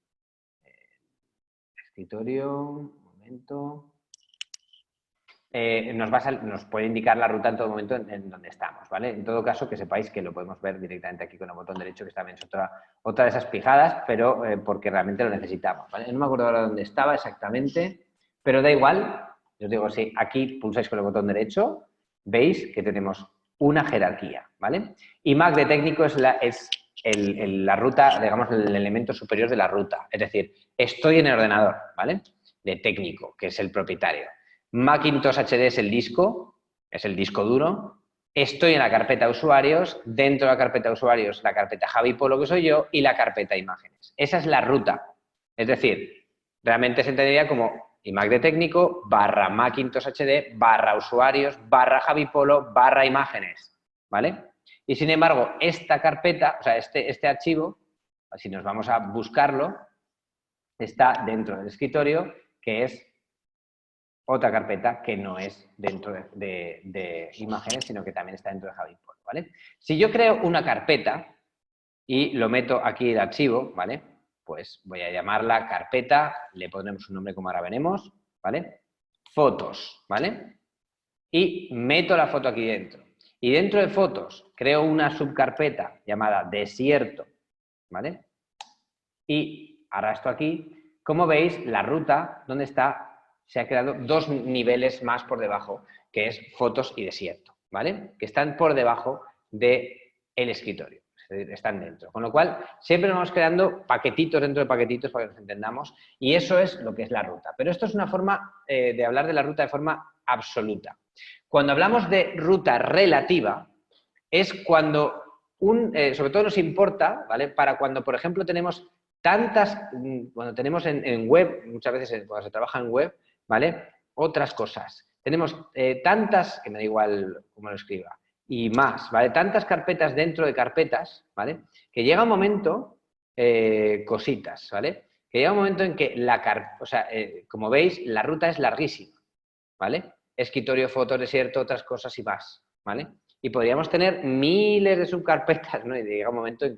escritorio, un momento. Nos puede indicar la ruta en todo momento en donde estamos, ¿vale? En todo caso, que sepáis que lo podemos ver directamente aquí con el botón derecho, que también es otra de esas pijadas, pero porque realmente lo necesitamos, ¿vale? No me acuerdo ahora dónde estaba exactamente, pero da igual. Os digo, si aquí pulsáis con el botón derecho, veis que tenemos una jerarquía, ¿vale? Y Mac de técnico es la ruta, digamos, el elemento superior de la ruta. Es decir, estoy en el ordenador, ¿vale? De técnico, que es el propietario. Macintosh HD es el disco duro. Estoy en la carpeta usuarios, dentro de la carpeta usuarios la carpeta Javi Polo, que soy yo, y la carpeta imágenes. Esa es la ruta. Es decir, realmente se entendería como iMac de técnico / Macintosh HD / usuarios / Javi Polo / imágenes, ¿vale? Y sin embargo, esta carpeta, o sea, este archivo, si nos vamos a buscarlo, está dentro del escritorio, que es otra carpeta que no es dentro de imágenes, sino que también está dentro de Javi Polo, ¿vale? Si yo creo una carpeta y lo meto aquí el archivo, ¿vale? Pues voy a llamarla carpeta, le pondremos un nombre como ahora veremos, ¿vale? Fotos, ¿vale? Y meto la foto aquí dentro. Y dentro de fotos creo una subcarpeta llamada desierto, ¿vale? Y arrastro aquí. Como veis, la ruta, ¿dónde está? Se ha creado 2 niveles más por debajo, que es fotos y desierto, ¿vale? Que están por debajo del escritorio, es decir, están dentro. Con lo cual, siempre vamos creando paquetitos dentro de paquetitos para que nos entendamos, y eso es lo que es la ruta. Pero esto es una forma de hablar de la ruta de forma absoluta. Cuando hablamos de ruta relativa, es cuando, sobre todo nos importa, ¿vale? Para cuando, por ejemplo, tenemos cuando tenemos en web, muchas veces cuando se trabaja en web, ¿vale? Otras cosas. Tenemos tantas, que me da igual cómo lo escriba, y más, ¿vale? Tantas carpetas dentro de carpetas, ¿vale? Que llega un momento, cositas, ¿vale? Que llega un momento en que como veis, la ruta es larguísima, ¿vale? Escritorio, fotos, desierto, otras cosas y más, ¿vale? Y podríamos tener miles de subcarpetas, ¿no? Y llega un momento en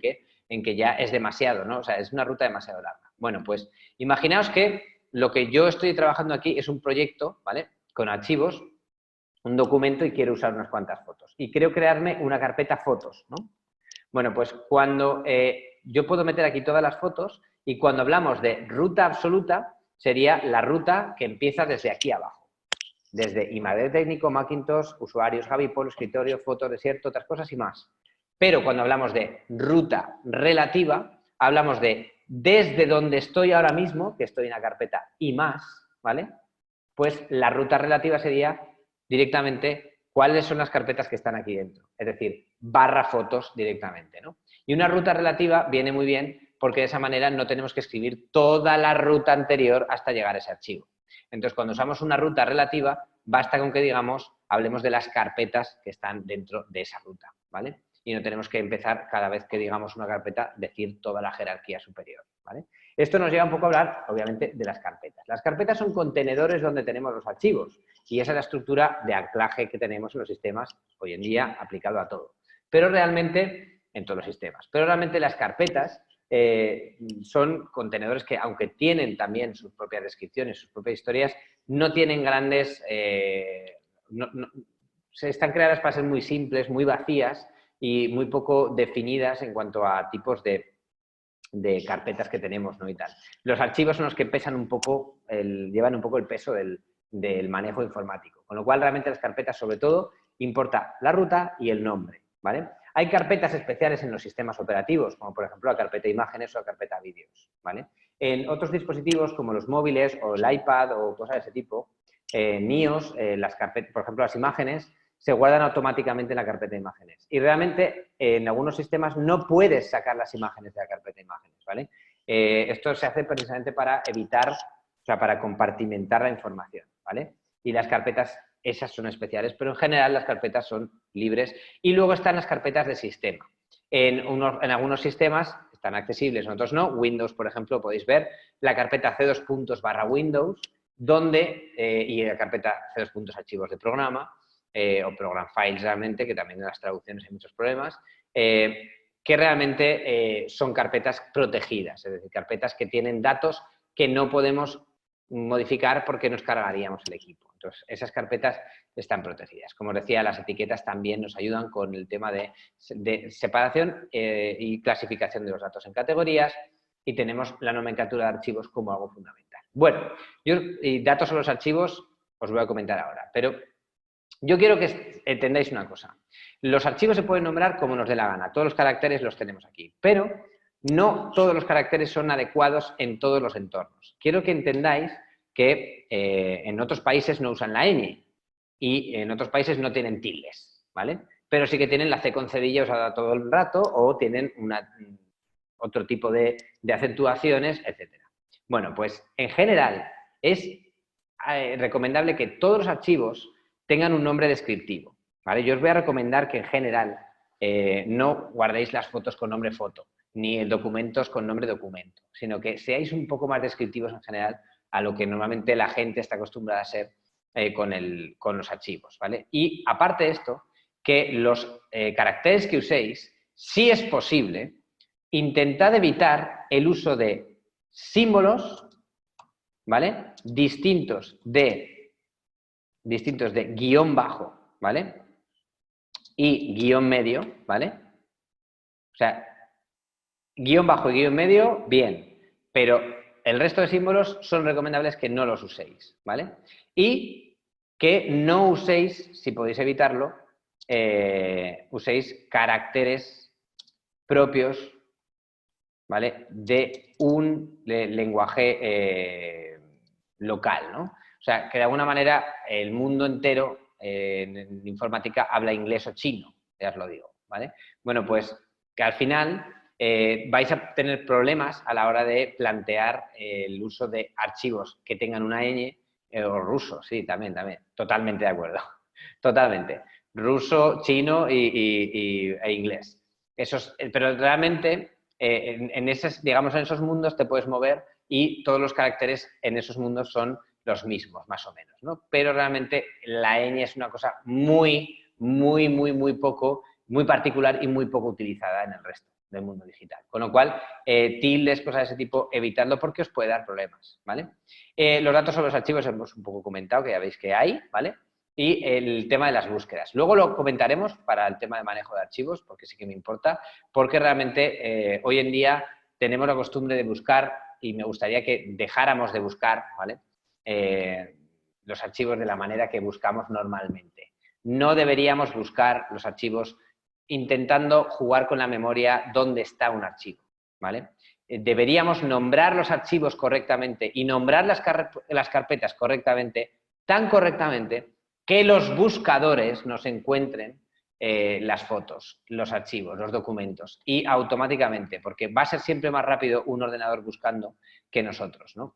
que ya es demasiado, ¿no? O sea, es una ruta demasiado larga. Bueno, pues imaginaos que lo que yo estoy trabajando aquí es un proyecto, ¿vale? Con archivos, un documento y quiero usar unas cuantas fotos. Y quiero crearme una carpeta fotos, ¿no? Bueno, pues cuando yo puedo meter aquí todas las fotos y cuando hablamos de ruta absoluta sería la ruta que empieza desde aquí abajo. Desde iMac de técnico, Macintosh, usuarios, Javi Polo, escritorio, fotos, desierto, otras cosas y más. Pero cuando hablamos de ruta relativa, hablamos de desde donde estoy ahora mismo, que estoy en la carpeta y más, ¿vale? Pues la ruta relativa sería directamente cuáles son las carpetas que están aquí dentro. Es decir, / fotos directamente, ¿no? Y una ruta relativa viene muy bien porque de esa manera no tenemos que escribir toda la ruta anterior hasta llegar a ese archivo. Entonces, cuando usamos una ruta relativa, basta con que digamos, hablemos de las carpetas que están dentro de esa ruta, ¿vale? Y no tenemos que empezar cada vez que digamos una carpeta, decir toda la jerarquía superior, ¿vale? Esto nos lleva un poco a hablar, obviamente, de las carpetas. Las carpetas son contenedores donde tenemos los archivos y esa es la estructura de anclaje que tenemos en los sistemas hoy en día aplicado a todo. Pero realmente, en todos los sistemas, pero realmente las carpetas son contenedores que, aunque tienen también sus propias descripciones, sus propias historias, no tienen grandes... están creadas para ser muy simples, muy vacías y muy poco definidas en cuanto a tipos de carpetas que tenemos, ¿no? Y tal. Los archivos son los que pesan un poco, llevan un poco el peso del manejo informático. Con lo cual, realmente las carpetas, sobre todo, importa la ruta y el nombre, ¿vale? Hay carpetas especiales en los sistemas operativos, como por ejemplo la carpeta imágenes o la carpeta vídeos, ¿vale? En otros dispositivos, como los móviles o el iPad o cosas de ese tipo, NIOS, las carpetas, por ejemplo, las imágenes, se guardan automáticamente en la carpeta de imágenes. Y realmente, en algunos sistemas no puedes sacar las imágenes de la carpeta de imágenes, ¿vale? Esto se hace precisamente para evitar, o sea, para compartimentar la información, ¿vale? Y las carpetas, esas son especiales, pero en general las carpetas son libres. Y luego están las carpetas de sistema. En algunos sistemas están accesibles, en otros no. Windows, por ejemplo, podéis ver la carpeta c2./Windows, donde, y la carpeta c2.archivos de programa, o program files realmente, que también en las traducciones hay muchos problemas, que realmente son carpetas protegidas, es decir, carpetas que tienen datos que no podemos modificar porque nos cargaríamos el equipo. Entonces, esas carpetas están protegidas. Como os decía, las etiquetas también nos ayudan con el tema de separación y clasificación de los datos en categorías, y tenemos la nomenclatura de archivos como algo fundamental. Bueno, y datos sobre los archivos os voy a comentar ahora, pero yo quiero que entendáis una cosa. Los archivos se pueden nombrar como nos dé la gana, todos los caracteres los tenemos aquí, pero no todos los caracteres son adecuados en todos los entornos. Quiero que entendáis que en otros países no usan la ñ y en otros países no tienen tildes, ¿vale? Pero sí que tienen la C con cedilla usada todo el rato o tienen otro tipo de acentuaciones, etc. Bueno, pues en general es recomendable que todos los archivos tengan un nombre descriptivo, ¿vale? Yo os voy a recomendar que en general no guardéis las fotos con nombre foto, ni documentos con nombre documento, sino que seáis un poco más descriptivos en general a lo que normalmente la gente está acostumbrada a ser con los archivos, ¿vale? Y aparte de esto, que los caracteres que uséis, si es posible, intentad evitar el uso de símbolos, ¿vale? Distintos de guión bajo, ¿vale? Y guión medio, ¿vale? O sea, guión bajo y guión medio, bien, pero el resto de símbolos son recomendables que no los uséis, ¿vale? Y que no uséis, si podéis evitarlo, uséis caracteres propios, ¿vale? De un lenguaje local, ¿no? O sea, que de alguna manera el mundo entero en informática habla inglés o chino, ya os lo digo, ¿vale? Bueno, pues que al final vais a tener problemas a la hora de plantear el uso de archivos que tengan una ñ, o ruso, sí, también, totalmente de acuerdo, totalmente. Ruso, chino e inglés. Pero realmente en esos mundos te puedes mover y todos los caracteres en esos mundos son los mismos, más o menos, ¿no? Pero realmente la ñ es una cosa muy particular y muy poco utilizada en el resto del mundo digital. Con lo cual, tildes, cosas de ese tipo, evitadlo porque os puede dar problemas, ¿vale? Los datos sobre los archivos hemos un poco comentado, que ya veis que hay, ¿vale? Y el tema de las búsquedas. Luego lo comentaremos para el tema de manejo de archivos, porque sí que me importa, porque realmente hoy en día tenemos la costumbre de buscar, y me gustaría que dejáramos de buscar, ¿vale? Los archivos de la manera que buscamos normalmente. No deberíamos buscar los archivos intentando jugar con la memoria dónde está un archivo, ¿vale? Deberíamos nombrar los archivos correctamente y nombrar las carpetas correctamente, tan correctamente que los buscadores nos encuentren las fotos, los archivos, los documentos, y automáticamente, porque va a ser siempre más rápido un ordenador buscando que nosotros, ¿no?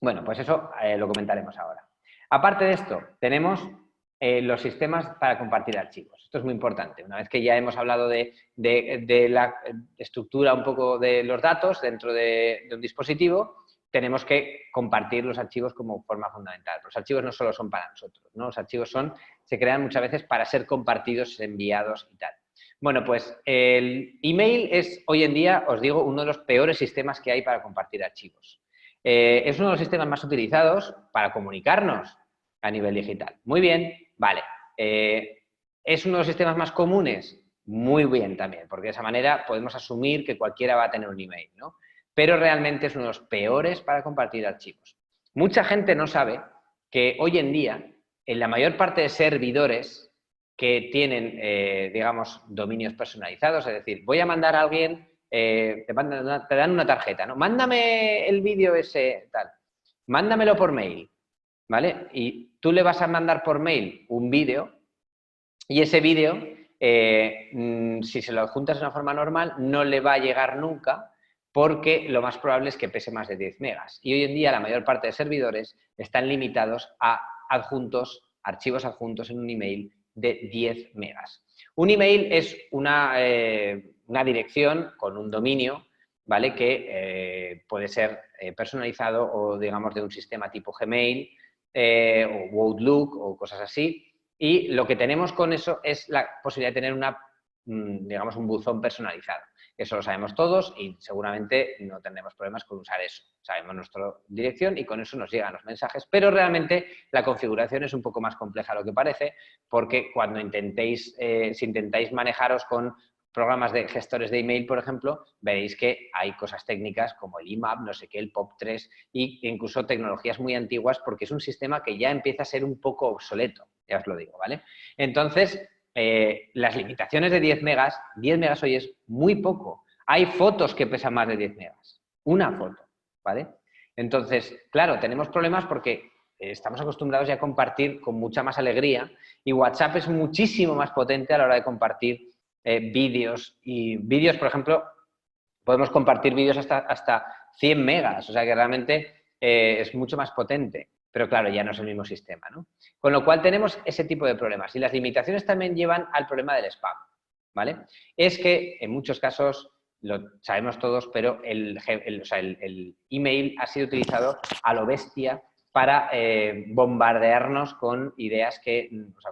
Bueno, pues eso lo comentaremos ahora. Aparte de esto, tenemos los sistemas para compartir archivos. Esto es muy importante. Una vez que ya hemos hablado de la estructura un poco de los datos dentro de un dispositivo, tenemos que compartir los archivos como forma fundamental. Los archivos no solo son para nosotros, ¿no? Los archivos se crean muchas veces para ser compartidos, enviados y tal. Bueno, pues el email es hoy en día, os digo, uno de los peores sistemas que hay para compartir archivos. Es uno de los sistemas más utilizados para comunicarnos a nivel digital. Muy bien, vale. ¿Es uno de los sistemas más comunes? Muy bien también, porque de esa manera podemos asumir que cualquiera va a tener un email, ¿no? Pero realmente es uno de los peores para compartir archivos. Mucha gente no sabe que hoy en día, en la mayor parte de servidores que tienen, digamos, dominios personalizados, es decir, voy a mandar a alguien, te dan una tarjeta, ¿no? Mándame el vídeo ese, tal. Mándamelo por mail, ¿vale? Y tú le vas a mandar por mail un vídeo y ese vídeo, si se lo adjuntas de una forma normal, no le va a llegar nunca porque lo más probable es que pese más de 10 megas. Y hoy en día la mayor parte de servidores están limitados a archivos adjuntos en un email de 10 megas. Un email es una una dirección con un dominio, ¿vale? Que puede ser personalizado o, digamos, de un sistema tipo Gmail o Outlook o cosas así. Y lo que tenemos con eso es la posibilidad de tener digamos, un buzón personalizado. Eso lo sabemos todos y seguramente no tendremos problemas con usar eso. Sabemos nuestra dirección y con eso nos llegan los mensajes, pero realmente la configuración es un poco más compleja de lo que parece, porque cuando si intentáis manejaros con programas de gestores de email, por ejemplo, veréis que hay cosas técnicas como el IMAP, no sé qué, el POP3 e incluso tecnologías muy antiguas, porque es un sistema que ya empieza a ser un poco obsoleto, ya os lo digo, ¿vale? Entonces, las limitaciones de 10 megas hoy es muy poco. Hay fotos que pesan más de 10 megas. Una foto, ¿vale? Entonces, claro, tenemos problemas porque estamos acostumbrados ya a compartir con mucha más alegría y WhatsApp es muchísimo más potente a la hora de compartir vídeos. Y vídeos, por ejemplo, podemos compartir vídeos hasta 100 megas, o sea que realmente es mucho más potente. Pero claro, ya no es el mismo sistema, ¿no? Con lo cual tenemos ese tipo de problemas. Y las limitaciones también llevan al problema del spam, ¿vale? Es que en muchos casos, lo sabemos todos, pero el email ha sido utilizado a lo bestia para bombardearnos con ideas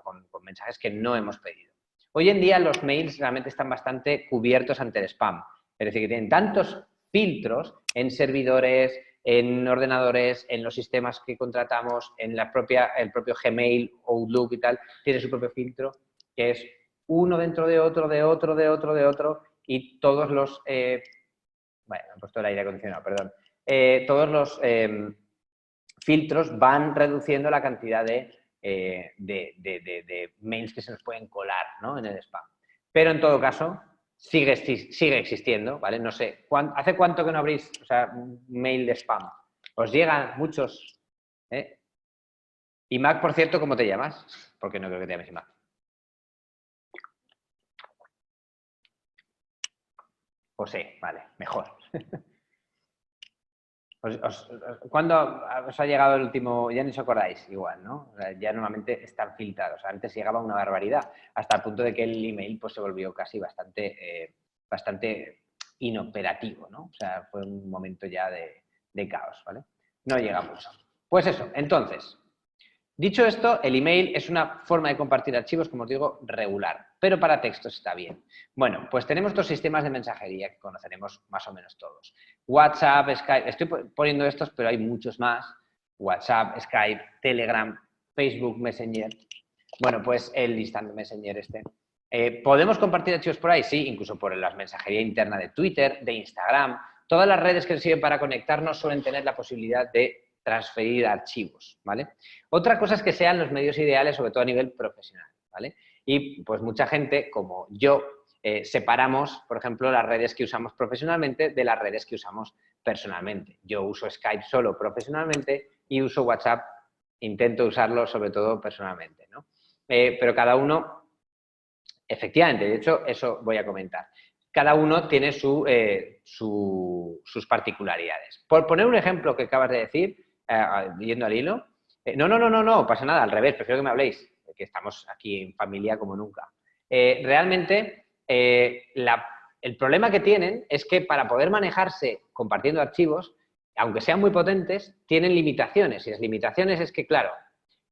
con mensajes que no hemos pedido. Hoy en día los mails realmente están bastante cubiertos ante el spam. Es decir, que tienen tantos filtros en servidores, en ordenadores, en los sistemas que contratamos, en el propio Gmail, Outlook y tal, tiene su propio filtro, que es uno dentro de otro, de otro, de otro, de otro, y todos los... bueno, he puesto el aire acondicionado, perdón. Todos los filtros van reduciendo la cantidad de mails que se nos pueden colar, ¿no?, en el spam. Pero en todo caso, sigue existiendo, ¿vale? No sé, ¿hace cuánto que no abrís un mail de spam? ¿Os llegan muchos? Y Mac, por cierto, ¿cómo te llamas? Porque no creo que te llames Mac. José, vale, mejor. ¿Cuándo os ha llegado el último? Ya ni os acordáis, igual, ¿no? O sea, ya normalmente están filtrados. Antes llegaba una barbaridad, hasta el punto de que el email pues, se volvió casi bastante inoperativo, ¿no? O sea, fue un momento ya de caos, ¿vale? No llega mucho. Pues eso, entonces, dicho esto, el email es una forma de compartir archivos, como os digo, regular, pero para textos está bien. Bueno, pues tenemos dos sistemas de mensajería que conoceremos más o menos todos. WhatsApp, Skype, estoy poniendo estos, pero hay muchos más. WhatsApp, Skype, Telegram, Facebook Messenger. Bueno, pues el Instant Messenger este. ¿Podemos compartir archivos por ahí? Sí, incluso por la mensajería interna de Twitter, de Instagram. Todas las redes que sirven para conectarnos suelen tener la posibilidad de transferir archivos, ¿vale? Otra cosa es que sean los medios ideales, sobre todo a nivel profesional, ¿vale? Y pues mucha gente, como yo, separamos, por ejemplo, las redes que usamos profesionalmente de las redes que usamos personalmente. Yo uso Skype solo profesionalmente y uso WhatsApp, intento usarlo sobre todo personalmente, ¿no? Pero cada uno, efectivamente, de hecho, eso voy a comentar. Cada uno tiene sus particularidades. Por poner un ejemplo que acabas de decir, yendo al hilo, no, pasa nada, al revés, prefiero que me habléis, que estamos aquí en familia como nunca. Realmente, el problema que tienen es que para poder manejarse compartiendo archivos, aunque sean muy potentes, tienen limitaciones. Y las limitaciones es que, claro,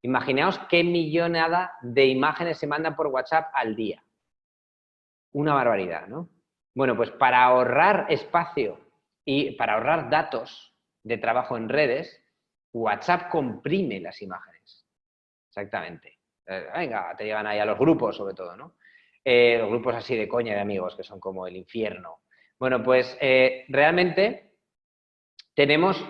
imaginaos qué millonada de imágenes se mandan por WhatsApp al día. Una barbaridad, ¿no? Bueno, pues para ahorrar espacio y para ahorrar datos de trabajo en redes, WhatsApp comprime las imágenes. Exactamente. Venga, te llegan ahí a los grupos, sobre todo, ¿no? Los grupos así de coña de amigos, que son como el infierno. Bueno, pues realmente tenemos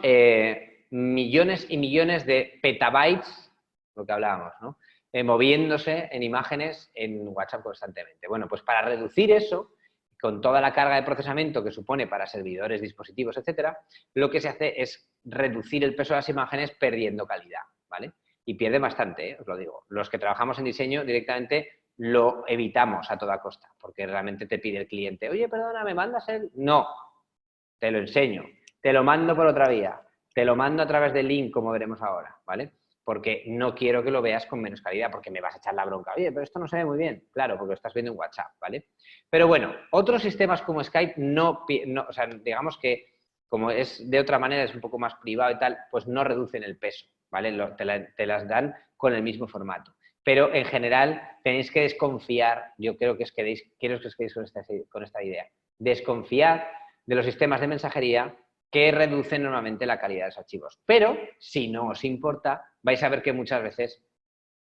millones y millones de petabytes, lo que hablábamos, ¿no? Moviéndose en imágenes en WhatsApp constantemente. Bueno, pues para reducir eso, con toda la carga de procesamiento que supone para servidores, dispositivos, etcétera, lo que se hace es reducir el peso de las imágenes perdiendo calidad, ¿vale? Y pierde bastante, os lo digo. Los que trabajamos en diseño directamente lo evitamos a toda costa, porque realmente te pide el cliente, oye, perdona, ¿me mandas el...? No, te lo enseño, te lo mando por otra vía, te lo mando a través del link, como veremos ahora, ¿vale? porque no quiero que lo veas con menos calidad, porque me vas a echar la bronca. Oye, pero esto no se ve muy bien. Claro, porque lo estás viendo en WhatsApp, ¿vale? Pero bueno, otros sistemas como Skype o sea, digamos que como es de otra manera, es un poco más privado y tal, pues no reducen el peso, ¿vale? Te las dan con el mismo formato. Pero en general tenéis que desconfiar, yo creo que quiero que os quedéis con esta idea, desconfiad de los sistemas de mensajería que reducen normalmente la calidad de los archivos. Pero, si no os importa, vais a ver que muchas veces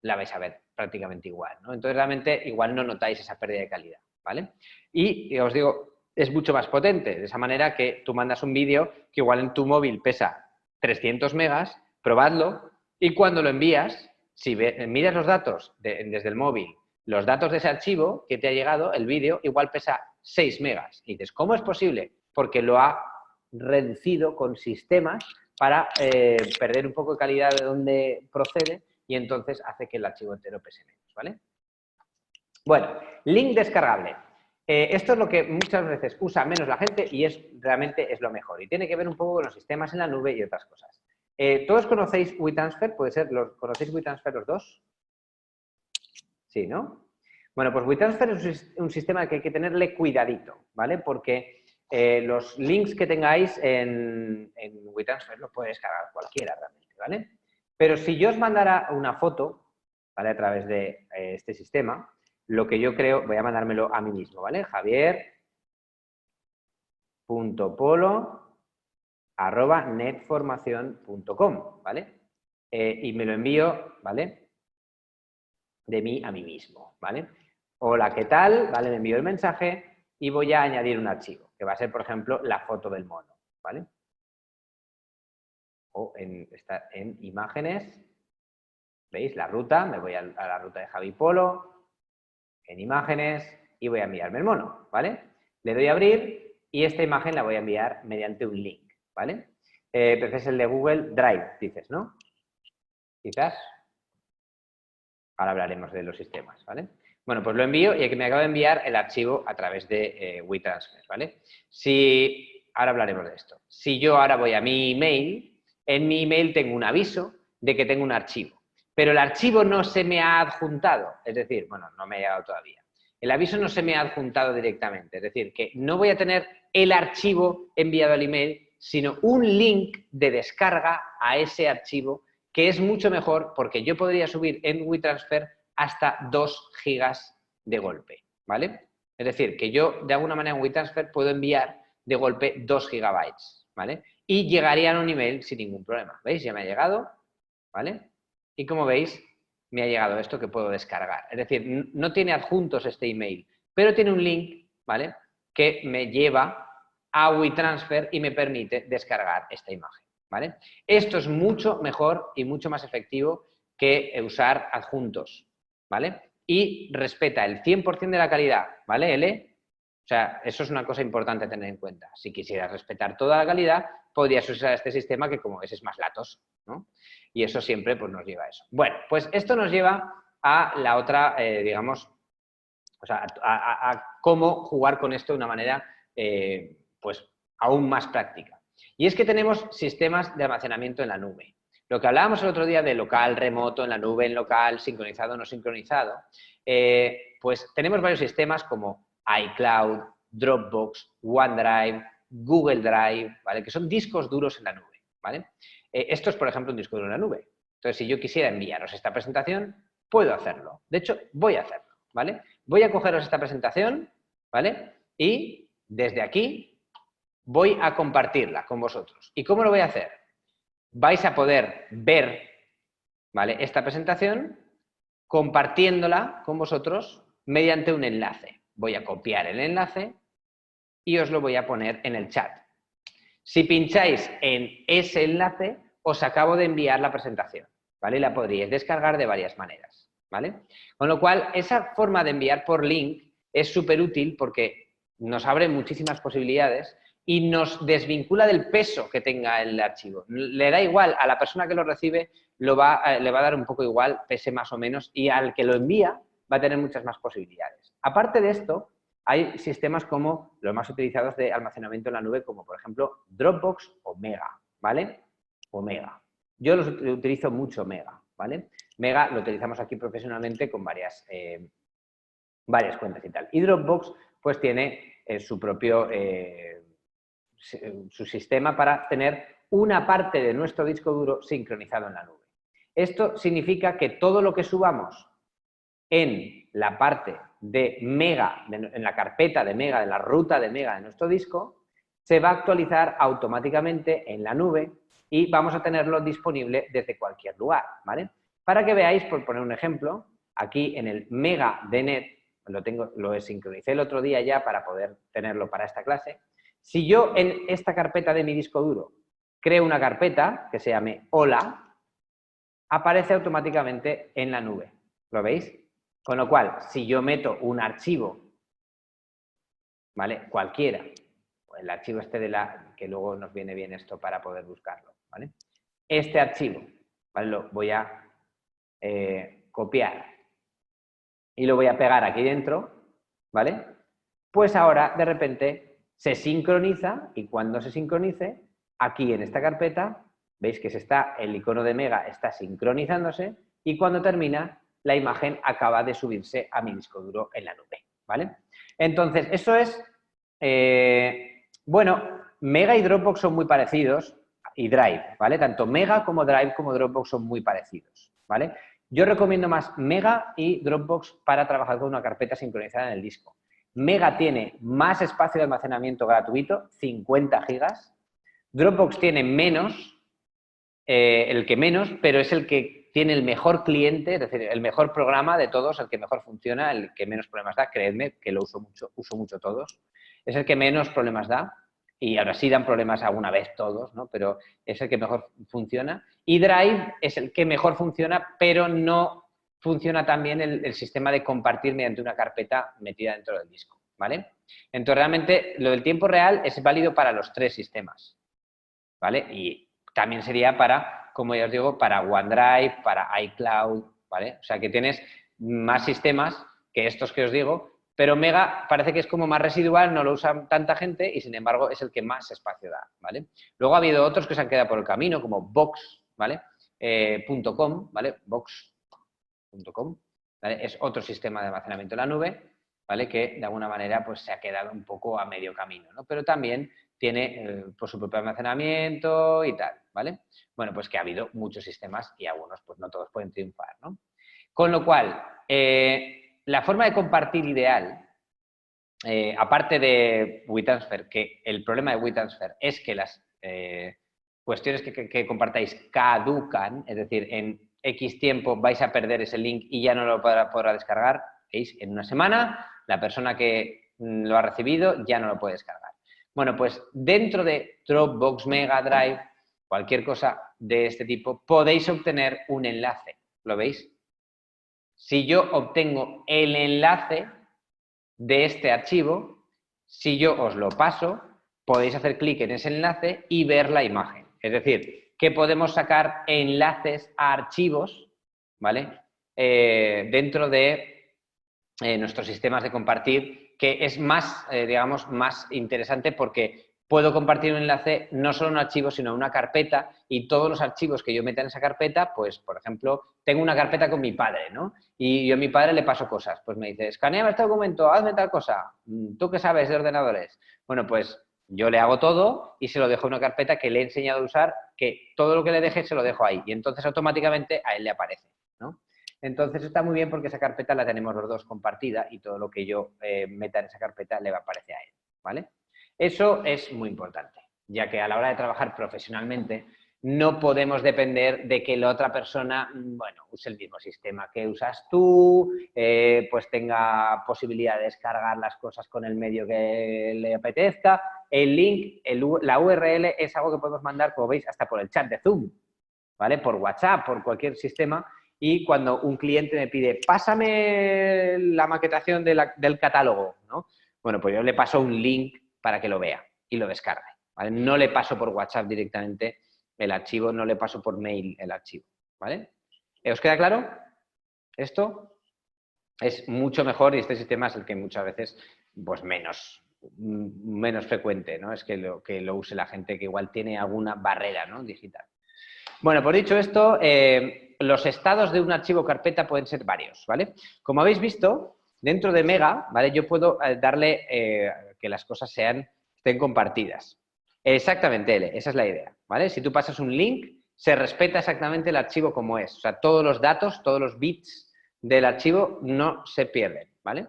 la vais a ver prácticamente igual, ¿no? Entonces, realmente, igual no notáis esa pérdida de calidad, ¿vale? Y os digo, es mucho más potente, de esa manera que tú mandas un vídeo que igual en tu móvil pesa 300 megas, probadlo, y cuando lo envías, si miras los datos desde el móvil, los datos de ese archivo que te ha llegado, el vídeo, igual pesa 6 megas. Y dices, ¿cómo es posible? Porque lo ha reducido con sistemas para perder un poco de calidad de donde procede y entonces hace que el archivo entero pese menos, ¿vale? Bueno, link descargable. Esto es lo que muchas veces usa menos la gente y realmente es lo mejor. Y tiene que ver un poco con los sistemas en la nube y otras cosas. ¿Todos conocéis WeTransfer? ¿Puede ser? ¿Conocéis WeTransfer los dos? Sí, ¿no? Bueno, pues WeTransfer es un sistema que hay que tenerle cuidadito, ¿vale? Porque los links que tengáis en WeTransfer los puede descargar cualquiera realmente, ¿vale? Pero si yo os mandara una foto, ¿vale? A través de este sistema, lo que yo creo, voy a mandármelo a mí mismo, ¿vale? javier.polo@netformacion.com, ¿vale? Y me lo envío, ¿vale? De mí a mí mismo, ¿vale? Hola, ¿qué tal? ¿Vale? Me envío el mensaje y voy a añadir un archivo, que va a ser, por ejemplo, la foto del mono, ¿vale? O está en imágenes, ¿veis? La ruta, me voy a la ruta de Javi Polo, en imágenes y voy a enviarme el mono, ¿vale? Le doy a abrir y esta imagen la voy a enviar mediante un link, ¿vale? Este es el de Google Drive, dices, ¿no? Quizás. Ahora hablaremos de los sistemas, ¿vale? Bueno, pues lo envío y aquí me acaba de enviar el archivo a través de WeTransfer, ¿vale? Ahora hablaremos de esto. Si yo ahora voy a mi email, en mi email tengo un aviso de que tengo un archivo, pero el archivo no se me ha adjuntado, es decir, bueno, no me ha llegado todavía. El aviso no se me ha adjuntado directamente, es decir, que no voy a tener el archivo enviado al email, sino un link de descarga a ese archivo que es mucho mejor porque yo podría subir en WeTransfer hasta 2 gigas de golpe, ¿vale? Es decir, que yo de alguna manera en WeTransfer puedo enviar de golpe 2 gigabytes, ¿vale? Y llegarían a un email sin ningún problema. ¿Veis? Ya me ha llegado, ¿vale? Y como veis, me ha llegado esto que puedo descargar. Es decir, no tiene adjuntos este email, pero tiene un link, ¿vale? Que me lleva a WeTransfer y me permite descargar esta imagen, ¿vale? Esto es mucho mejor y mucho más efectivo que usar adjuntos, ¿vale? Y respeta el 100% de la calidad, ¿vale, L? O sea, eso es una cosa importante a tener en cuenta. Si quisieras respetar toda la calidad, podrías usar este sistema que, como ves, es más latoso, ¿no? Y eso siempre pues, nos lleva a eso. Bueno, pues esto nos lleva a la otra, digamos, o sea, a cómo jugar con esto de una manera, pues, aún más práctica. Y es que tenemos sistemas de almacenamiento en la nube. Lo que hablábamos el otro día de local, remoto, en la nube, en local, sincronizado, no sincronizado, pues tenemos varios sistemas como iCloud, Dropbox, OneDrive, Google Drive, ¿vale? Que son discos duros en la nube, ¿vale? Esto es, por ejemplo, un disco duro en la nube. Entonces, si yo quisiera enviaros esta presentación, puedo hacerlo. De hecho, voy a hacerlo, ¿vale? Voy a cogeros esta presentación, ¿vale? Y desde aquí voy a compartirla con vosotros. ¿Y cómo lo voy a hacer? Vais a poder ver, ¿vale? Esta presentación compartiéndola con vosotros mediante un enlace. Voy a copiar el enlace y os lo voy a poner en el chat. Si pincháis en ese enlace, os acabo de enviar la presentación, ¿vale? Y la podríais descargar de varias maneras, ¿vale? Con lo cual, esa forma de enviar por link es súper útil porque nos abre muchísimas posibilidades y nos desvincula del peso que tenga el archivo. Le da igual, a la persona que lo recibe le va a dar un poco igual, pese más o menos, y al que lo envía va a tener muchas más posibilidades. Aparte de esto, hay sistemas como los más utilizados de almacenamiento en la nube, como por ejemplo Dropbox o Mega, ¿vale? O Mega. Yo los utilizo mucho Mega, ¿vale? Mega lo utilizamos aquí profesionalmente con varias cuentas y tal. Y Dropbox pues tiene su propio su sistema para tener una parte de nuestro disco duro sincronizado en la nube. Esto significa que todo lo que subamos en la parte de Mega, en la carpeta de Mega, de la ruta de Mega de nuestro disco, se va a actualizar automáticamente en la nube y vamos a tenerlo disponible desde cualquier lugar, ¿vale? Para que veáis, por poner un ejemplo, aquí en el Mega de Net, lo sincronicé el otro día ya para poder tenerlo para esta clase. Si yo en esta carpeta de mi disco duro creo una carpeta que se llame Hola, aparece automáticamente en la nube. ¿Lo veis? Con lo cual, si yo meto un archivo, ¿vale? Cualquiera, el archivo este que luego nos viene bien esto para poder buscarlo, ¿vale? Este archivo, ¿vale? Lo voy a copiar y lo voy a pegar aquí dentro, ¿vale? Pues ahora, de repente, se sincroniza y cuando se sincronice, aquí en esta carpeta, veis que el icono de Mega está sincronizándose y cuando termina, la imagen acaba de subirse a mi disco duro en la nube, ¿vale? Entonces, eso es, bueno, Mega y Dropbox son muy parecidos y Drive, ¿vale? Tanto Mega como Drive como Dropbox son muy parecidos, ¿vale? Yo recomiendo más Mega y Dropbox para trabajar con una carpeta sincronizada en el disco. Mega tiene más espacio de almacenamiento gratuito, 50 gigas. Dropbox tiene menos, el que menos, pero es el que tiene el mejor cliente, es decir, el mejor programa de todos, el que mejor funciona, el que menos problemas da, creedme, que lo uso mucho todos. Es el que menos problemas da y ahora sí dan problemas alguna vez todos, ¿no? Pero es el que mejor funciona. Y Drive es el que mejor funciona, pero no funciona también el sistema de compartir mediante una carpeta metida dentro del disco, ¿vale? Entonces, realmente, lo del tiempo real es válido para los tres sistemas, ¿vale? Y también sería para, como ya os digo, para OneDrive, para iCloud, ¿vale? O sea, que tienes más sistemas que estos que os digo, pero Mega parece que es como más residual, no lo usa tanta gente y, sin embargo, es el que más espacio da, ¿vale? Luego ha habido otros que se han quedado por el camino, como Box, ¿vale? .com, ¿vale? Box.com, ¿vale? Es otro sistema de almacenamiento en la nube, ¿vale? Que, de alguna manera, pues se ha quedado un poco a medio camino, ¿no? Pero también tiene por su propio almacenamiento y tal, ¿vale? Bueno, pues que ha habido muchos sistemas y algunos, pues no todos pueden triunfar, ¿no? Con lo cual, la forma de compartir ideal, aparte de WeTransfer, que el problema de WeTransfer es que las cuestiones que compartáis caducan, es decir, en X tiempo vais a perder ese link y ya no lo podrá descargar, ¿veis? En una semana, la persona que lo ha recibido ya no lo puede descargar. Bueno, pues dentro de Dropbox, Mega Drive, cualquier cosa de este tipo, podéis obtener un enlace. ¿Lo veis? Si yo obtengo el enlace de este archivo, si yo os lo paso, podéis hacer clic en ese enlace y ver la imagen. Es decir, que podemos sacar enlaces a archivos, ¿vale? Dentro de nuestros sistemas de compartir, que es más, digamos, más interesante porque puedo compartir un enlace no solo a un archivo, sino a una carpeta y todos los archivos que yo meta en esa carpeta, pues, por ejemplo, tengo una carpeta con mi padre, ¿no? Y yo a mi padre le paso cosas. Pues me dice, escaneame este documento, hazme tal cosa. ¿Tú qué sabes de ordenadores? Bueno, pues yo le hago todo y se lo dejo en una carpeta que le he enseñado a usar, que todo lo que le deje se lo dejo ahí. Y entonces automáticamente a él le aparece, ¿no? Entonces está muy bien porque esa carpeta la tenemos los dos compartida y todo lo que yo meta en esa carpeta le va a aparecer a él, ¿vale? Eso es muy importante, ya que a la hora de trabajar profesionalmente no podemos depender de que la otra persona, bueno, use el mismo sistema que usas tú, pues tenga posibilidad de descargar las cosas con el medio que le apetezca. El link, la URL es algo que podemos mandar, como veis, hasta por el chat de Zoom, ¿vale? Por WhatsApp, por cualquier sistema. Y cuando un cliente me pide, pásame la maquetación del catálogo, ¿no? Bueno, pues yo le paso un link para que lo vea y lo descargue, ¿vale? No le paso por WhatsApp directamente el archivo, no le paso por mail el archivo, ¿vale? ¿Os queda claro? Esto es mucho mejor y este sistema es el que muchas veces, pues menos frecuente, ¿no? Es que lo use la gente que igual tiene alguna barrera, ¿no? Digital. Bueno, por dicho esto, los estados de un archivo carpeta pueden ser varios, ¿vale? Como habéis visto, dentro de Mega, ¿vale? Yo puedo darle que las cosas estén compartidas. Exactamente, L, esa es la idea, ¿vale? Si tú pasas un link, se respeta exactamente el archivo como es. O sea, todos los datos, todos los bits del archivo no se pierden, ¿vale?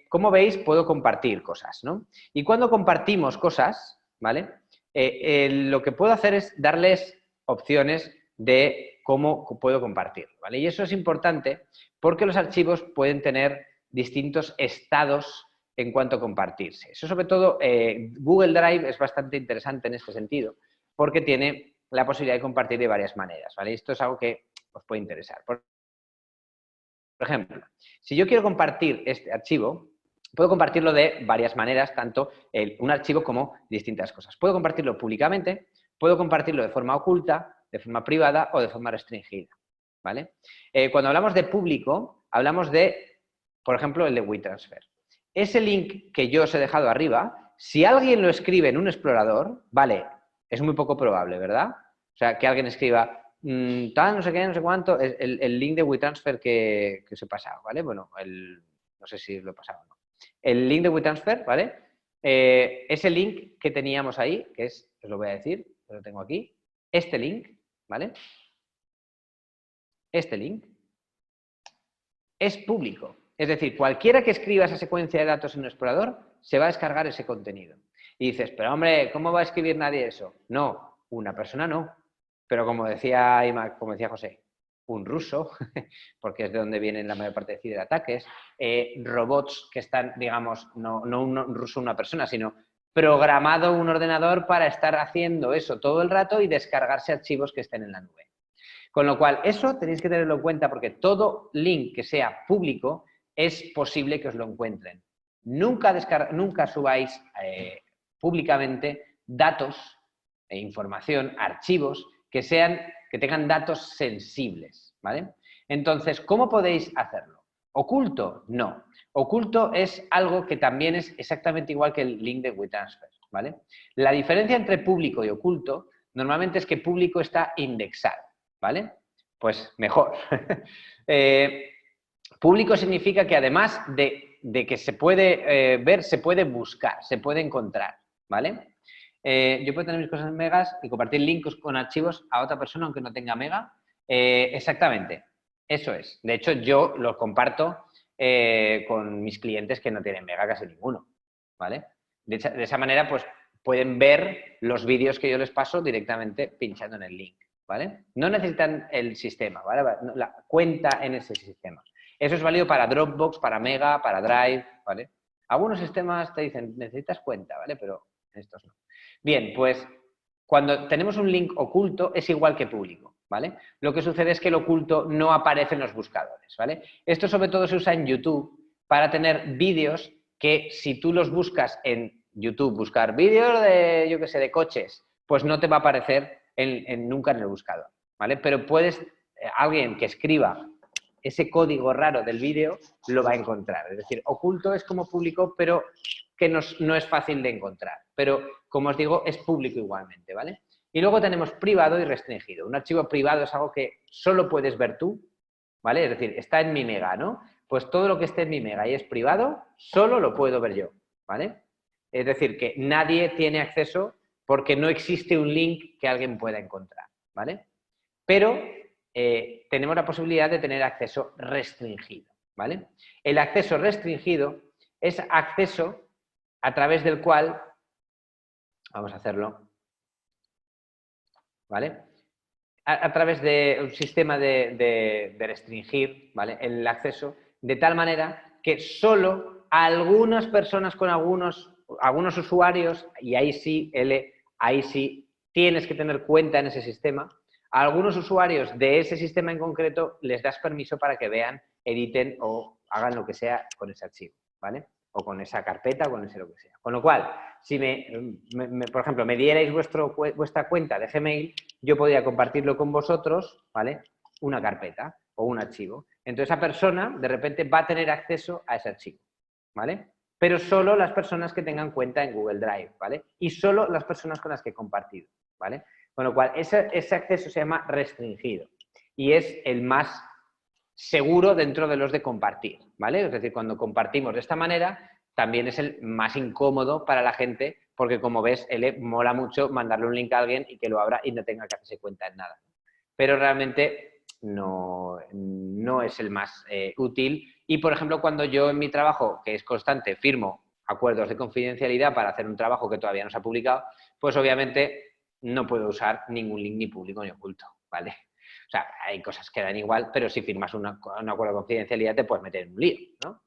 Como veis, puedo compartir cosas, ¿no? Y cuando compartimos cosas, ¿vale? Lo que puedo hacer es darles opciones de cómo puedo compartir, ¿vale? Y eso es importante porque los archivos pueden tener distintos estados en cuanto a compartirse. Eso sobre todo, Google Drive es bastante interesante en este sentido porque tiene la posibilidad de compartir de varias maneras, ¿vale? Esto es algo que os puede interesar. Por ejemplo, si yo quiero compartir este archivo, puedo compartirlo de varias maneras, tanto un archivo como distintas cosas. Puedo compartirlo públicamente, puedo compartirlo de forma oculta, de forma privada o de forma restringida, ¿vale? Cuando hablamos de público, hablamos de, por ejemplo, el de WeTransfer. Ese link que yo os he dejado arriba, si alguien lo escribe en un explorador, vale, es muy poco probable, ¿verdad? O sea, que alguien escriba tal, no sé qué, no sé cuánto, el link de WeTransfer que os he pasado, ¿vale? Bueno, no sé si lo he pasado o no. El link de WeTransfer, ¿vale? Ese link que teníamos ahí, que es, os lo voy a decir, lo tengo aquí, este link, ¿vale? Este link es público. Es decir, cualquiera que escriba esa secuencia de datos en un explorador se va a descargar ese contenido. Y dices, pero hombre, ¿cómo va a escribir nadie eso? No, una persona no. Pero como decía José, un ruso, porque es de donde vienen la mayor parte de ciberataques, robots que están, digamos, no un ruso una persona, sino programado un ordenador para estar haciendo eso todo el rato y descargarse archivos que estén en la nube. Con lo cual, eso tenéis que tenerlo en cuenta porque todo link que sea público es posible que os lo encuentren. Nunca subáis públicamente datos e información, archivos que tengan datos sensibles, ¿vale? Entonces, ¿cómo podéis hacerlo? ¿Oculto? No. Oculto es algo que también es exactamente igual que el link de WeTransfer, ¿vale? La diferencia entre público y oculto normalmente es que público está indexado, ¿vale? Pues mejor. Público significa que además de que se puede ver, se puede buscar, se puede encontrar, ¿vale? Yo puedo tener mis cosas en megas y compartir links con archivos a otra persona aunque no tenga mega. Exactamente, eso es. De hecho, yo los comparto con mis clientes que no tienen mega casi ninguno, ¿vale? De esa manera, pues, pueden ver los vídeos que yo les paso directamente pinchando en el link, ¿vale? No necesitan el sistema, ¿vale? La cuenta en ese sistema. Eso es válido para Dropbox, para Mega, para Drive, ¿vale? Algunos sistemas te dicen, necesitas cuenta, ¿vale? Pero estos no. Bien, pues cuando tenemos un link oculto es igual que público, ¿vale? Lo que sucede es que el oculto no aparece en los buscadores, ¿vale? Esto sobre todo se usa en YouTube para tener vídeos que si tú los buscas en YouTube, buscar vídeos de, yo qué sé, de coches, pues no te va a aparecer nunca en el buscador, ¿vale? Pero alguien que escriba ese código raro del vídeo lo va a encontrar. Es decir, oculto es como público, pero que no es fácil de encontrar. Pero, como os digo, es público igualmente, ¿vale? Y luego tenemos privado y restringido. Un archivo privado es algo que solo puedes ver tú, ¿vale? Es decir, está en mi mega, ¿no? Pues todo lo que esté en mi mega y es privado, solo lo puedo ver yo, ¿vale? Es decir, que nadie tiene acceso porque no existe un link que alguien pueda encontrar, ¿vale? Pero tenemos la posibilidad de tener acceso restringido, ¿vale? El acceso restringido es acceso a través del cual, vamos a hacerlo, ¿vale? A través de un sistema de restringir, ¿vale? El acceso de tal manera que solo algunas personas con algunos usuarios, y ahí sí tienes que tener cuenta en ese sistema, a algunos usuarios de ese sistema en concreto les das permiso para que vean, editen o hagan lo que sea con ese archivo, ¿vale? O con esa carpeta o con ese lo que sea. Con lo cual, si por ejemplo, me dierais vuestra cuenta de Gmail, yo podría compartirlo con vosotros, ¿vale? Una carpeta o un archivo. Entonces, esa persona, de repente, va a tener acceso a ese archivo, ¿vale? Pero solo las personas que tengan cuenta en Google Drive, ¿vale? Y solo las personas con las que he compartido, ¿vale? Con lo cual, ese acceso se llama restringido. y es el más seguro dentro de los de compartir, ¿vale? Es decir, cuando compartimos de esta manera, también es el más incómodo para la gente, porque como ves, mola mucho mandarle un link a alguien y que lo abra y no tenga que hacerse cuenta en nada. Pero realmente no es el más útil. Y, por ejemplo, cuando yo en mi trabajo, que es constante, firmo acuerdos de confidencialidad para hacer un trabajo que todavía no se ha publicado, pues obviamente no puedo usar ningún link ni público ni oculto, ¿vale? O sea, hay cosas que dan igual, pero si firmas un acuerdo de confidencialidad te puedes meter en un lío, ¿no?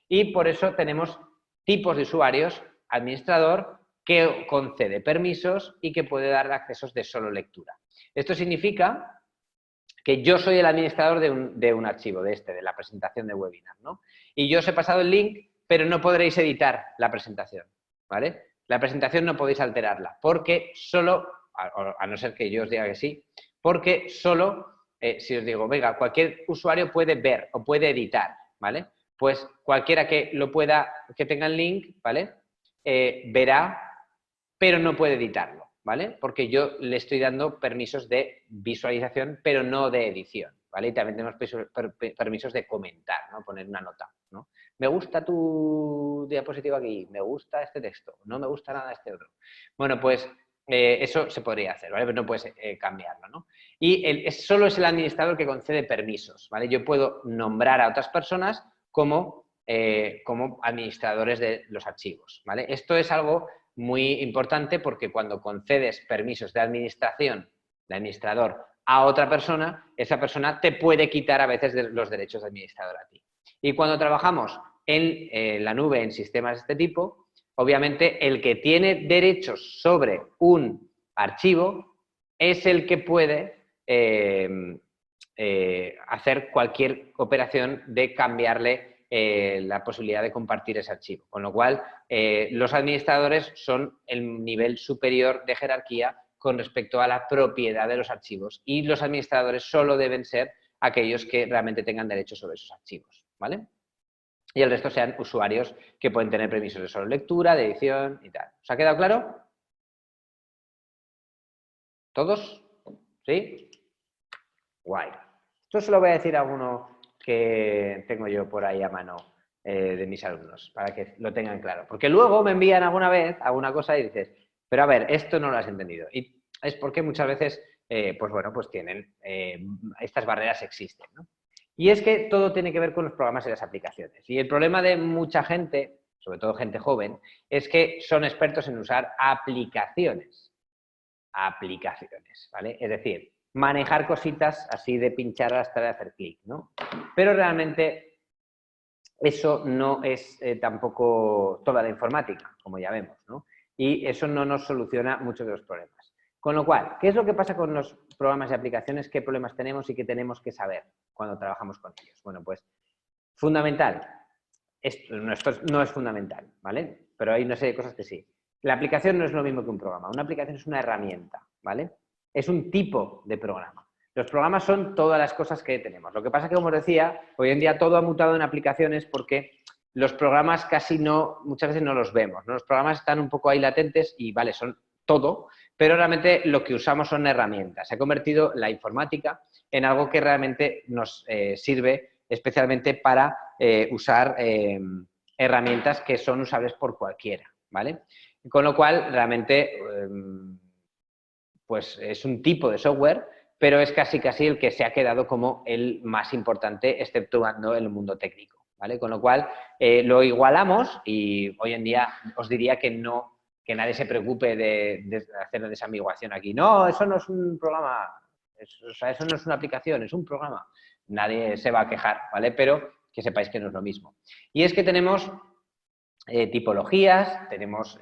Y por eso tenemos tipos de usuarios, administrador, que concede permisos y que puede dar accesos de solo lectura. Esto significa que yo soy el administrador de un archivo, de la presentación de webinar, ¿no? Y yo os he pasado el link, pero no podréis editar la presentación, ¿vale? La presentación no podéis alterarla, porque solo, a no ser que yo os diga que sí, porque solo, si os digo, venga, cualquier usuario puede ver o puede editar, ¿vale? Pues cualquiera que lo pueda, que tenga el link, ¿vale? Verá, pero no puede editarlo, ¿vale? Porque yo le estoy dando permisos de visualización, pero no de edición, ¿vale? Y también tenemos permisos de comentar, ¿no? Poner una nota, ¿no? Me gusta tu diapositiva aquí, me gusta este texto, no me gusta nada este otro. Bueno, pues eso se podría hacer, ¿vale? Pero no puedes cambiarlo, ¿no? Y solo es el administrador que concede permisos, ¿vale? Yo puedo nombrar a otras personas como administradores de los archivos, ¿vale? Esto es algo muy importante porque cuando concedes permisos de administración, de administrador, a otra persona, esa persona te puede quitar a veces los derechos de administrador a ti. Y cuando trabajamos en la nube, en sistemas de este tipo, obviamente el que tiene derechos sobre un archivo es el que puede hacer cualquier operación de cambiarle la posibilidad de compartir ese archivo. Con lo cual, los administradores son el nivel superior de jerarquía con respecto a la propiedad de los archivos y los administradores solo deben ser aquellos que realmente tengan derechos sobre esos archivos, ¿vale? Y el resto sean usuarios que pueden tener permisos de solo lectura, de edición y tal. ¿Os ha quedado claro? ¿Todos? ¿Sí? Guay. Esto se lo voy a decir a uno que tengo yo por ahí a mano de mis alumnos, para que lo tengan claro. Porque luego me envían alguna vez alguna cosa y dices, pero a ver, esto no lo has entendido. Y es porque muchas veces, pues bueno, pues tienen, estas barreras existen, ¿no? Y es que todo tiene que ver con los programas y las aplicaciones. Y el problema de mucha gente, sobre todo gente joven, es que son expertos en usar aplicaciones. Aplicaciones, ¿vale? Es decir, manejar cositas así de pinchar hasta de hacer clic, ¿no? Pero realmente eso no es tampoco toda la informática, como ya vemos, ¿no? Y eso no nos soluciona muchos de los problemas. Con lo cual, ¿qué es lo que pasa con los programas y aplicaciones? ¿Qué problemas tenemos y qué tenemos que saber cuando trabajamos con ellos? Bueno, pues, fundamental. Esto no es fundamental, ¿vale? Pero hay una serie de cosas que sí. La aplicación no es lo mismo que un programa. Una aplicación es una herramienta, ¿vale? Es un tipo de programa. Los programas son todas las cosas que tenemos. Lo que pasa es que, como os decía, hoy en día todo ha mutado en aplicaciones porque los programas muchas veces no los vemos, ¿no? Los programas están un poco ahí latentes y, vale, son todo, pero realmente lo que usamos son herramientas. Se ha convertido la informática en algo que realmente nos sirve especialmente para usar herramientas que son usables por cualquiera, ¿vale? Con lo cual, realmente, pues es un tipo de software, pero es casi el que se ha quedado como el más importante, exceptuando el mundo técnico, ¿vale? Con lo cual, lo igualamos y hoy en día os diría que nadie se preocupe de hacer desambiguación aquí. No, eso no es un programa, eso no es una aplicación, es un programa. Nadie se va a quejar, ¿vale? Pero que sepáis que no es lo mismo. Y es que tenemos tipologías, tenemos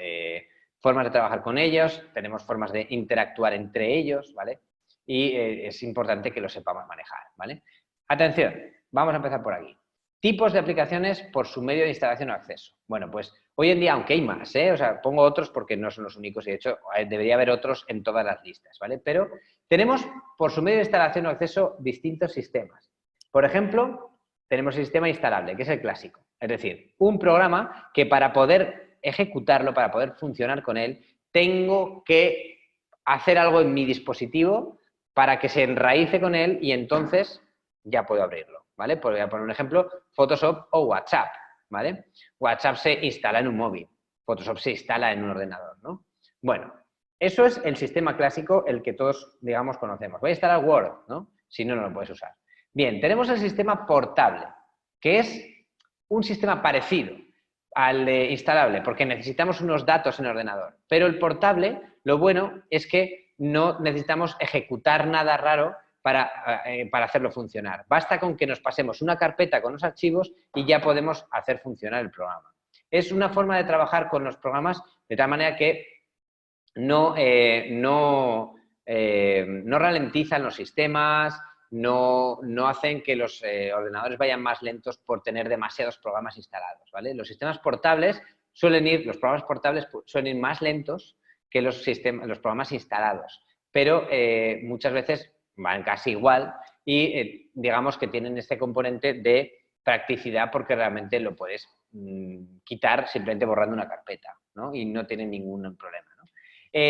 formas de trabajar con ellos, tenemos formas de interactuar entre ellos, ¿vale? Y es importante que lo sepamos manejar, ¿vale? Atención, vamos a empezar por aquí. Tipos de aplicaciones por su medio de instalación o acceso. Bueno, pues hoy en día, aunque hay más, o sea, pongo otros porque no son los únicos y de hecho debería haber otros en todas las listas, ¿vale? Pero tenemos por su medio de instalación o acceso distintos sistemas. Por ejemplo, tenemos el sistema instalable, que es el clásico. Es decir, un programa que para poder ejecutarlo, para poder funcionar con él, tengo que hacer algo en mi dispositivo para que se enraíce con él y entonces ya puedo abrirlo, ¿vale? Pues voy a poner un ejemplo, Photoshop o WhatsApp, ¿vale? WhatsApp se instala en un móvil, Photoshop se instala en un ordenador, ¿no? Bueno, eso es el sistema clásico, el que todos, digamos, conocemos. Voy a instalar Word, ¿no? Si no, no lo puedes usar. Bien, tenemos el sistema portable, que es un sistema parecido al de instalable, porque necesitamos unos datos en el ordenador. Pero el portable, lo bueno es que no necesitamos ejecutar nada raro para hacerlo funcionar. Basta con que nos pasemos una carpeta con los archivos y ya podemos hacer funcionar el programa. Es una forma de trabajar con los programas de tal manera que no ralentizan los sistemas, no hacen que los ordenadores vayan más lentos por tener demasiados programas instalados, ¿vale? Los programas portables suelen ir más lentos que los programas instalados, pero muchas veces van casi igual y digamos que tienen este componente de practicidad porque realmente lo puedes quitar simplemente borrando una carpeta, ¿no? Y no tienen ningún problema, ¿no?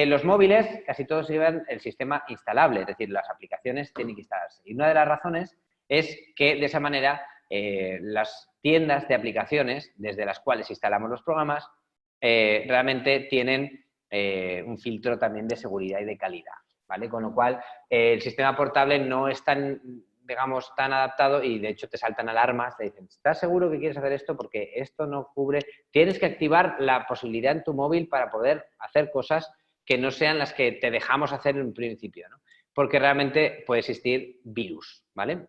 Los móviles casi todos llevan el sistema instalable, es decir, las aplicaciones tienen que instalarse. Y una de las razones es que de esa manera las tiendas de aplicaciones desde las cuales instalamos los programas realmente tienen un filtro también de seguridad y de calidad, ¿vale? Con lo cual el sistema portable no es tan, digamos, tan adaptado y de hecho te saltan alarmas, te dicen, ¿estás seguro que quieres hacer esto? Porque esto no cubre, tienes que activar la posibilidad en tu móvil para poder hacer cosas que no sean las que te dejamos hacer en un principio, ¿no? Porque realmente puede existir virus, ¿vale?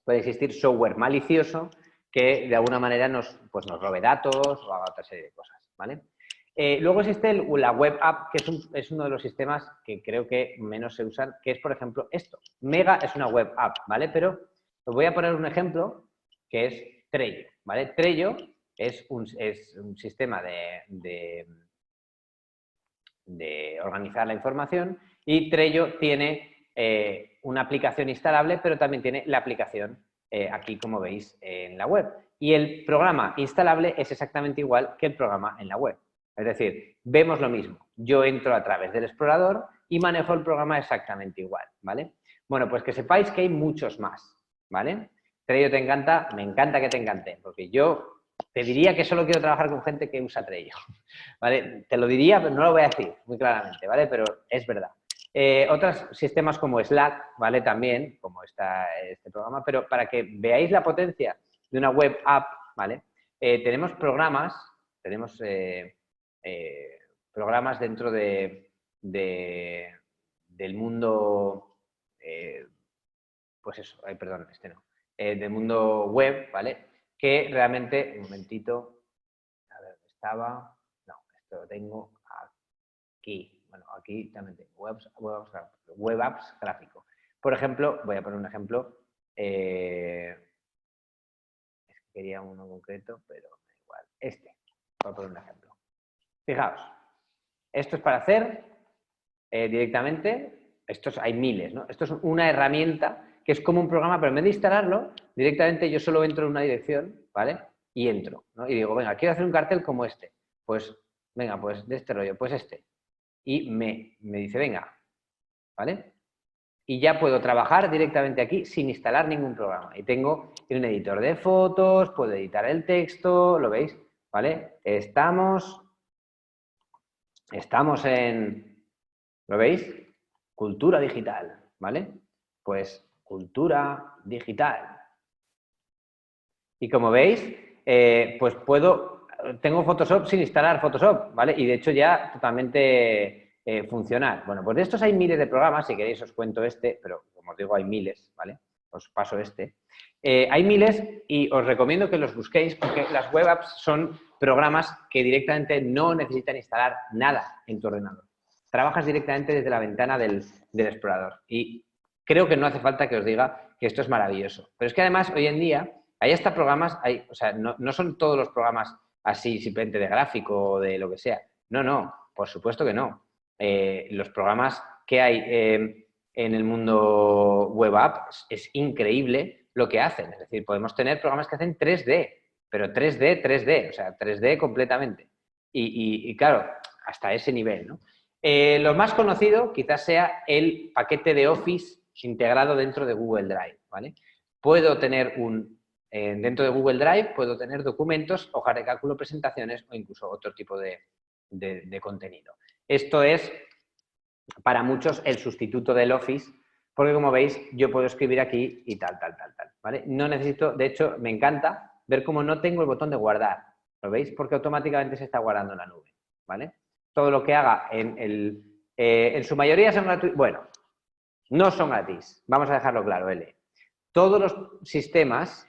Puede existir software malicioso que de alguna manera nos robe datos o haga otra serie de cosas, ¿vale? Luego existe la web app, que es uno de los sistemas que creo que menos se usan, que es, por ejemplo, esto. Mega es una web app, ¿vale? Pero os voy a poner un ejemplo que es Trello, ¿vale? Trello es un sistema de organizar la información y Trello tiene una aplicación instalable, pero también tiene la aplicación aquí, como veis, en la web. Y el programa instalable es exactamente igual que el programa en la web. Es decir, vemos lo mismo. Yo entro a través del explorador y manejo el programa exactamente igual, ¿vale? Bueno, pues que sepáis que hay muchos más, ¿vale? Trello te encanta, me encanta que te encante, porque yo te diría que solo quiero trabajar con gente que usa Trello, ¿vale? Te lo diría, pero no lo voy a decir muy claramente, ¿vale? Pero es verdad. Otros sistemas como Slack, ¿vale? También, como está este programa, pero para que veáis la potencia de una web app, ¿vale? Tenemos programas dentro del mundo, pues eso, perdón, este no, del mundo web, ¿vale? Que realmente, un momentito, a ver, ¿dónde estaba? No, esto lo tengo aquí. Bueno, aquí también tengo web apps gráfico. Por ejemplo, voy a poner un ejemplo. Es que quería uno concreto, pero da igual. Voy a poner un ejemplo. Fijaos, esto es para hacer directamente, hay miles, ¿no? Esto es una herramienta que es como un programa, pero en vez de instalarlo, directamente yo solo entro en una dirección, ¿vale? Y entro, ¿no? Y digo, venga, quiero hacer un cartel como este. Pues, venga, pues de este rollo, pues este. Y me dice, venga, ¿vale? Y ya puedo trabajar directamente aquí sin instalar ningún programa. Y tengo un editor de fotos, puedo editar el texto, ¿lo veis? ¿Vale? Estamos en, ¿lo veis? Cultura digital, ¿vale? Pues cultura digital. Y como veis, pues tengo Photoshop sin instalar Photoshop, ¿vale? Y de hecho ya totalmente funcionar. Bueno, pues de estos hay miles de programas, si queréis os cuento pero como os digo hay miles, ¿vale? Os paso hay miles y os recomiendo que los busquéis porque las web apps son programas que directamente no necesitan instalar nada en tu ordenador. Trabajas directamente desde la ventana del explorador y creo que no hace falta que os diga que esto es maravilloso. Pero es que además hoy en día hay hasta programas, o sea, no son todos los programas así simplemente de gráfico o de lo que sea. No, por supuesto que no. Los programas que hay en el mundo web app es increíble lo que hacen. Es decir, podemos tener programas que hacen 3D, pero 3D, o sea, 3D completamente. Y claro, hasta ese nivel, ¿no? Lo más conocido quizás sea el paquete de Office integrado dentro de Google Drive, ¿vale? Puedo tener dentro de Google Drive puedo tener documentos, hojas de cálculo, presentaciones o incluso otro tipo de contenido. Esto es para muchos el sustituto del Office, porque como veis yo puedo escribir aquí y tal, ¿vale? No necesito, de hecho me encanta ver cómo no tengo el botón de guardar, ¿lo veis? Porque automáticamente se está guardando en la nube, ¿vale? Todo lo que haga en su mayoría son gratuitos, bueno, no son gratis, vamos a dejarlo claro, L. Todos los sistemas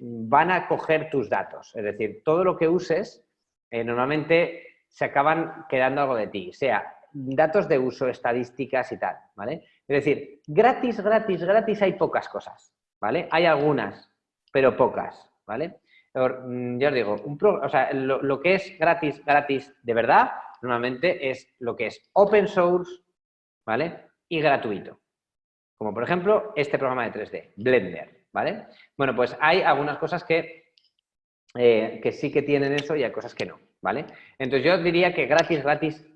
van a coger tus datos, es decir, todo lo que uses normalmente se acaban quedando algo de ti, sea datos de uso, estadísticas y tal, ¿vale? Es decir, gratis hay pocas cosas, ¿vale? Hay algunas, pero pocas, ¿vale? Ya os digo, lo que es gratis de verdad, normalmente es lo que es open source, ¿vale? Y gratuito. Como por ejemplo este programa de 3D, Blender, ¿vale? Bueno, pues hay algunas cosas que sí que tienen eso y hay cosas que no, ¿vale? Entonces yo diría que gratis,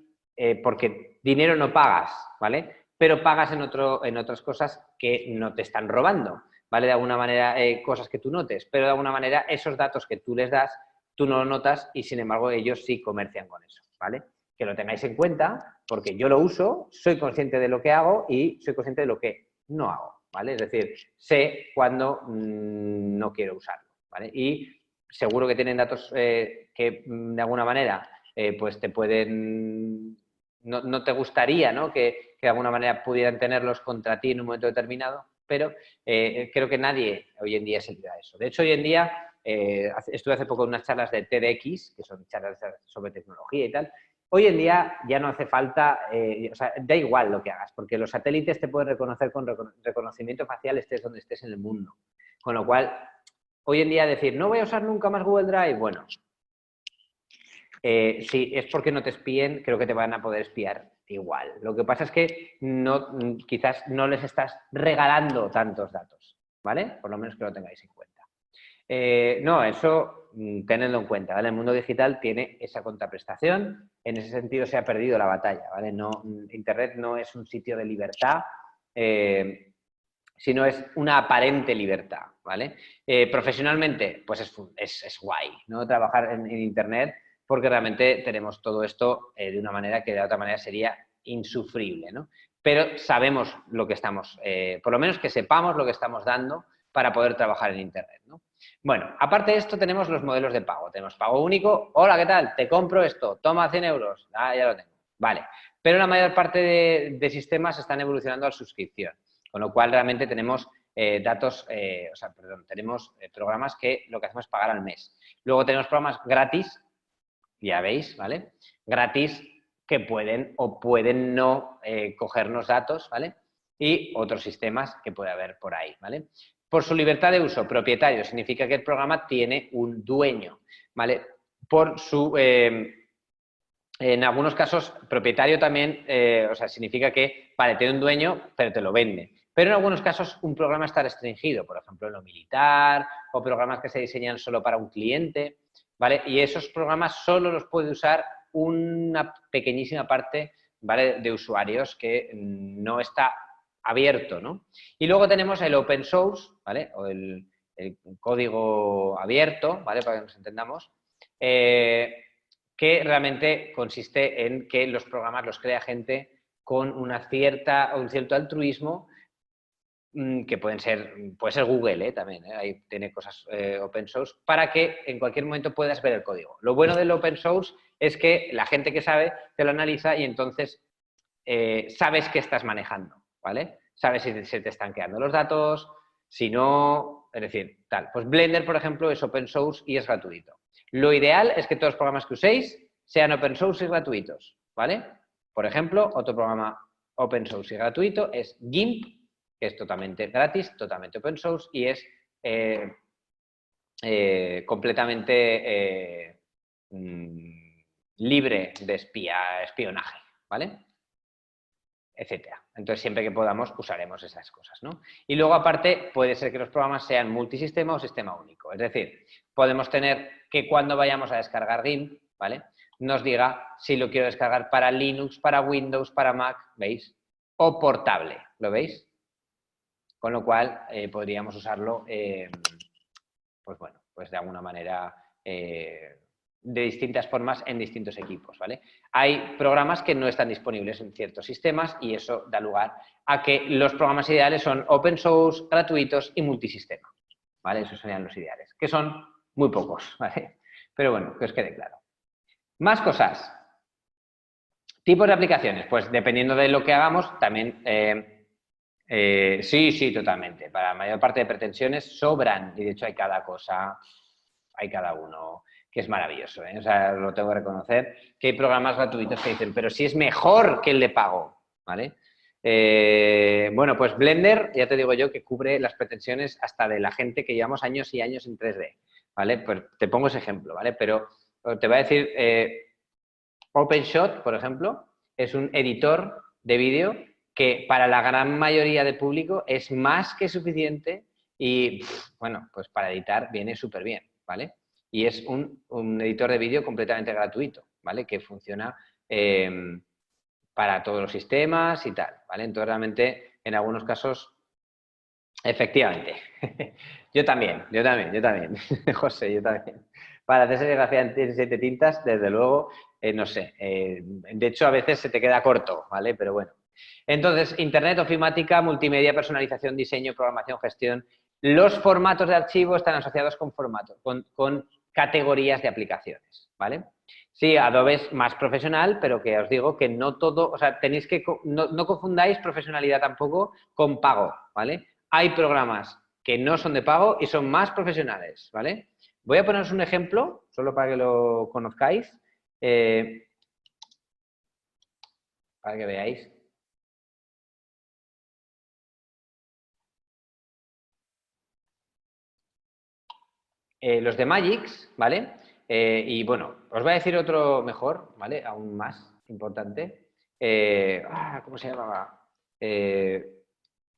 porque dinero no pagas, ¿vale? Pero pagas en otras cosas que no te están robando, ¿vale? De alguna manera, cosas que tú notes, pero de alguna manera esos datos que tú les das, tú no lo notas y sin embargo ellos sí comercian con eso, ¿vale? Que lo tengáis en cuenta porque yo lo uso, soy consciente de lo que hago y soy consciente de lo que no hago, ¿vale? Es decir, sé cuándo no quiero usarlo, ¿vale? Y seguro que tienen datos que de alguna manera pues te pueden... No te gustaría, ¿no? Que de alguna manera pudieran tenerlos contra ti en un momento determinado, pero creo que nadie hoy en día se olvida de eso. De hecho, hoy en día, estuve hace poco en unas charlas de TEDx, que son charlas sobre tecnología y tal. Hoy en día ya no hace falta, o sea, da igual lo que hagas, porque los satélites te pueden reconocer con reconocimiento facial estés donde estés en el mundo. Con lo cual, hoy en día decir, no voy a usar nunca más Google Drive, bueno, si es porque no te espíen, creo que te van a poder espiar igual. Lo que pasa es que quizás no les estás regalando tantos datos, ¿vale? Por lo menos que lo tengáis en cuenta. No, eso tenedlo en cuenta, ¿vale? El mundo digital tiene esa contraprestación, en ese sentido se ha perdido la batalla, ¿vale? Internet no es un sitio de libertad, sino es una aparente libertad, ¿vale? Profesionalmente, pues es guay, ¿no? Trabajar en Internet porque realmente tenemos todo esto de una manera que de otra manera sería insufrible, ¿no? Pero sabemos lo que estamos, por lo menos que sepamos lo que estamos dando para poder trabajar en Internet, ¿no? Bueno, aparte de esto tenemos los modelos de pago. Tenemos pago único, hola, ¿qué tal? Te compro esto, toma 100 euros, ya lo tengo, vale. Pero la mayor parte de sistemas están evolucionando a suscripción. Con lo cual, realmente tenemos tenemos programas que lo que hacemos es pagar al mes. Luego tenemos programas gratis, ya veis, ¿vale? Gratis que pueden o pueden no cogernos datos, ¿vale? Y otros sistemas que puede haber por ahí, ¿vale? Por su libertad de uso, propietario, significa que el programa tiene un dueño, ¿vale? Por su... en algunos casos, propietario también, significa que, vale, tiene un dueño, pero te lo vende. Pero en algunos casos un programa está restringido, por ejemplo, en lo militar o programas que se diseñan solo para un cliente, ¿vale? Y esos programas solo los puede usar una pequeñísima parte, ¿vale?, de usuarios que no está abierto, ¿no? Y luego tenemos el open source, ¿vale? O el código abierto, ¿vale?, para que nos entendamos, que realmente consiste en que los programas los crea gente con un cierto altruismo, que puede ser Google también, ahí tiene cosas open source, para que en cualquier momento puedas ver el código. Lo bueno del open source es que la gente que sabe te lo analiza y entonces sabes qué estás manejando, ¿vale? Sabes si se te están quedando los datos, si no, es decir, tal. Pues Blender, por ejemplo, es open source y es gratuito. Lo ideal es que todos los programas que uséis sean open source y gratuitos, ¿vale? Por ejemplo, otro programa open source y gratuito es GIMP, que es totalmente gratis, totalmente open source y es completamente libre de espionaje, ¿vale? Etcétera. Entonces, siempre que podamos, usaremos esas cosas, ¿no? Y luego, aparte, puede ser que los programas sean multisistema o sistema único. Es decir, podemos tener que cuando vayamos a descargar GIMP, ¿vale?, nos diga si lo quiero descargar para Linux, para Windows, para Mac, ¿veis? O portable, ¿lo veis? Con lo cual podríamos usarlo, pues bueno, pues de alguna manera de distintas formas en distintos equipos, ¿vale? Hay programas que no están disponibles en ciertos sistemas y eso da lugar a que los programas ideales son open source, gratuitos y multisistema, ¿vale? Esos serían los ideales, que son muy pocos, ¿vale? Pero bueno, que os quede claro. Más cosas. Tipos de aplicaciones, pues dependiendo de lo que hagamos, también... sí, totalmente. Para la mayor parte de pretensiones sobran y de hecho hay cada cosa, hay cada uno que es maravilloso, ¿eh? O sea, lo tengo que reconocer, que hay programas gratuitos que dicen, pero si es mejor que el de pago, ¿vale? Bueno, pues Blender, ya te digo yo, que cubre las pretensiones hasta de la gente que llevamos años y años en 3D, ¿vale? Pues te pongo ese ejemplo, ¿vale? Pero te voy a decir, OpenShot, por ejemplo, es un editor de vídeo que para la gran mayoría del público es más que suficiente y, bueno, pues para editar viene súper bien, ¿vale? Y es un editor de vídeo completamente gratuito, ¿vale? Que funciona para todos los sistemas y tal, ¿vale? Entonces, realmente, en algunos casos, efectivamente. Yo también. José, yo también. Para hacer serigrafía en 7 tintas, desde luego, no sé. De hecho, a veces se te queda corto, ¿vale? Pero bueno. Entonces, Internet, ofimática, multimedia, personalización, diseño, programación, gestión. Los formatos de archivo están asociados con formatos, con categorías de aplicaciones, ¿vale? Sí, Adobe es más profesional, pero que os digo que no todo, o sea, tenéis que, no confundáis profesionalidad tampoco con pago, ¿vale? Hay programas que no son de pago y son más profesionales, ¿vale? Voy a poneros un ejemplo, solo para que lo conozcáis, para que veáis. Los de Magix, ¿vale? Y bueno, os voy a decir otro mejor, ¿vale? Aún más importante. ¿Cómo se llamaba?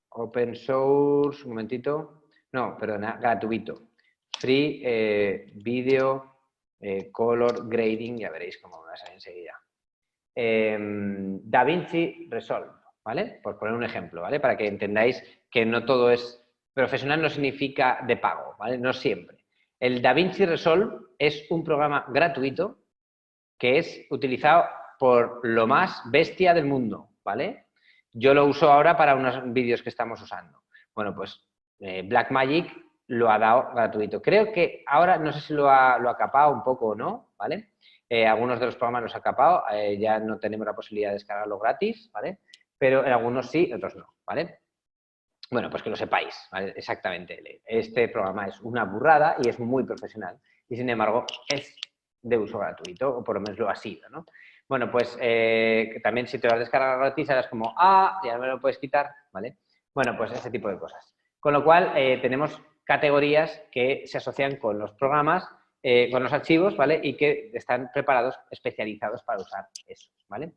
Open source, un momentito. No, perdona, gratuito. Free Video Color Grading, ya veréis cómo me va a salir enseguida. DaVinci Resolve, ¿vale? Por poner un ejemplo, ¿vale? Para que entendáis que no todo es profesional, no significa de pago, ¿vale? No siempre. El DaVinci Resolve es un programa gratuito que es utilizado por lo más bestia del mundo, ¿vale? Yo lo uso ahora para unos vídeos que estamos usando. Bueno, pues Blackmagic lo ha dado gratuito. Creo que ahora, no sé si lo ha capado un poco o no, ¿vale? Algunos de los programas los ha capado, ya no tenemos la posibilidad de descargarlo gratis, ¿vale? Pero en algunos sí, otros no, ¿vale? Bueno, pues que lo sepáis, ¿vale? Exactamente. Este programa es una burrada y es muy profesional y, sin embargo, es de uso gratuito, o por lo menos lo ha sido, ¿no? Bueno, pues también si te lo has descargado gratis, harás como, ya no me lo puedes quitar, ¿vale? Bueno, pues ese tipo de cosas. Con lo cual, tenemos categorías que se asocian con los programas, con los archivos, ¿vale? Y que están preparados, especializados para usar eso, ¿vale?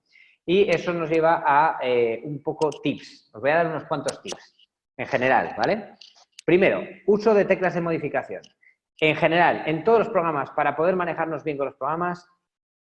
Y eso nos lleva a un poco tips. Os voy a dar unos cuantos tips. En general, ¿vale? Primero, uso de teclas de modificación. En general, en todos los programas, para poder manejarnos bien con los programas,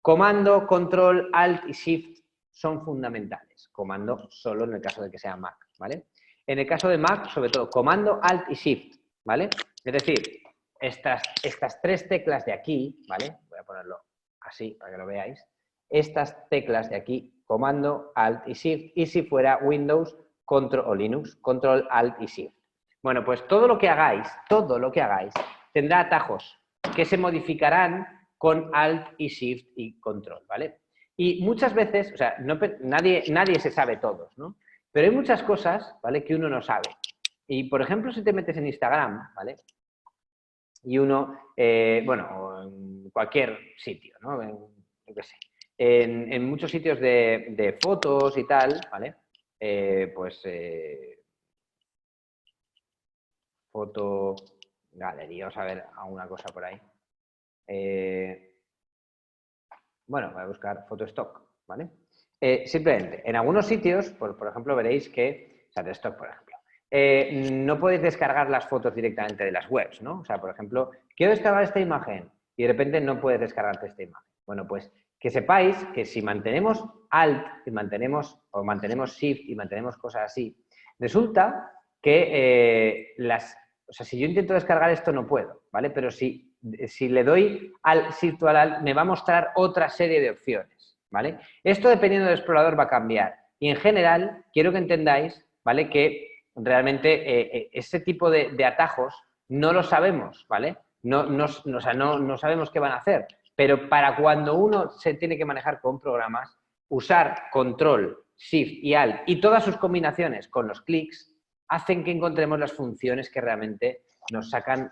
comando, control, alt y shift son fundamentales. Comando solo en el caso de que sea Mac, ¿vale? En el caso de Mac, sobre todo, comando, alt y shift, ¿vale? Es decir, estas 3 teclas de aquí, ¿vale? Voy a ponerlo así para que lo veáis. Estas teclas de aquí, comando, alt y shift, y si fuera Windows, control o Linux, control, alt y shift. Bueno, pues todo lo que hagáis, tendrá atajos que se modificarán con alt y shift y control, ¿vale? Y muchas veces, o sea, nadie se sabe todos, ¿no? Pero hay muchas cosas, ¿vale? Que uno no sabe. Y, por ejemplo, si te metes en Instagram, ¿vale? Y uno, bueno, o en cualquier sitio, ¿no? Yo qué sé. En muchos sitios de fotos y tal, ¿vale? Foto galería, vamos a ver alguna cosa por ahí. Bueno, voy a buscar Photostock, ¿vale? Simplemente, en algunos sitios, por ejemplo, veréis que, Shutterstock, por ejemplo, no podéis descargar las fotos directamente de las webs, ¿no? O sea, por ejemplo, quiero descargar esta imagen y de repente no puedes descargarte esta imagen. Bueno, pues Que sepáis que si mantenemos Alt y mantenemos Shift y mantenemos cosas así, resulta que o sea, si yo intento descargar esto no puedo, ¿vale? Pero si le doy al Shift o al Alt me va a mostrar otra serie de opciones, ¿vale? Esto dependiendo del explorador va a cambiar. Y en general, quiero que entendáis, ¿vale? Que realmente ese tipo de atajos no lo sabemos, ¿vale? O sea, no sabemos qué van a hacer. Pero para cuando uno se tiene que manejar con programas, usar Control, Shift y Alt y todas sus combinaciones con los clics hacen que encontremos las funciones que realmente nos sacan,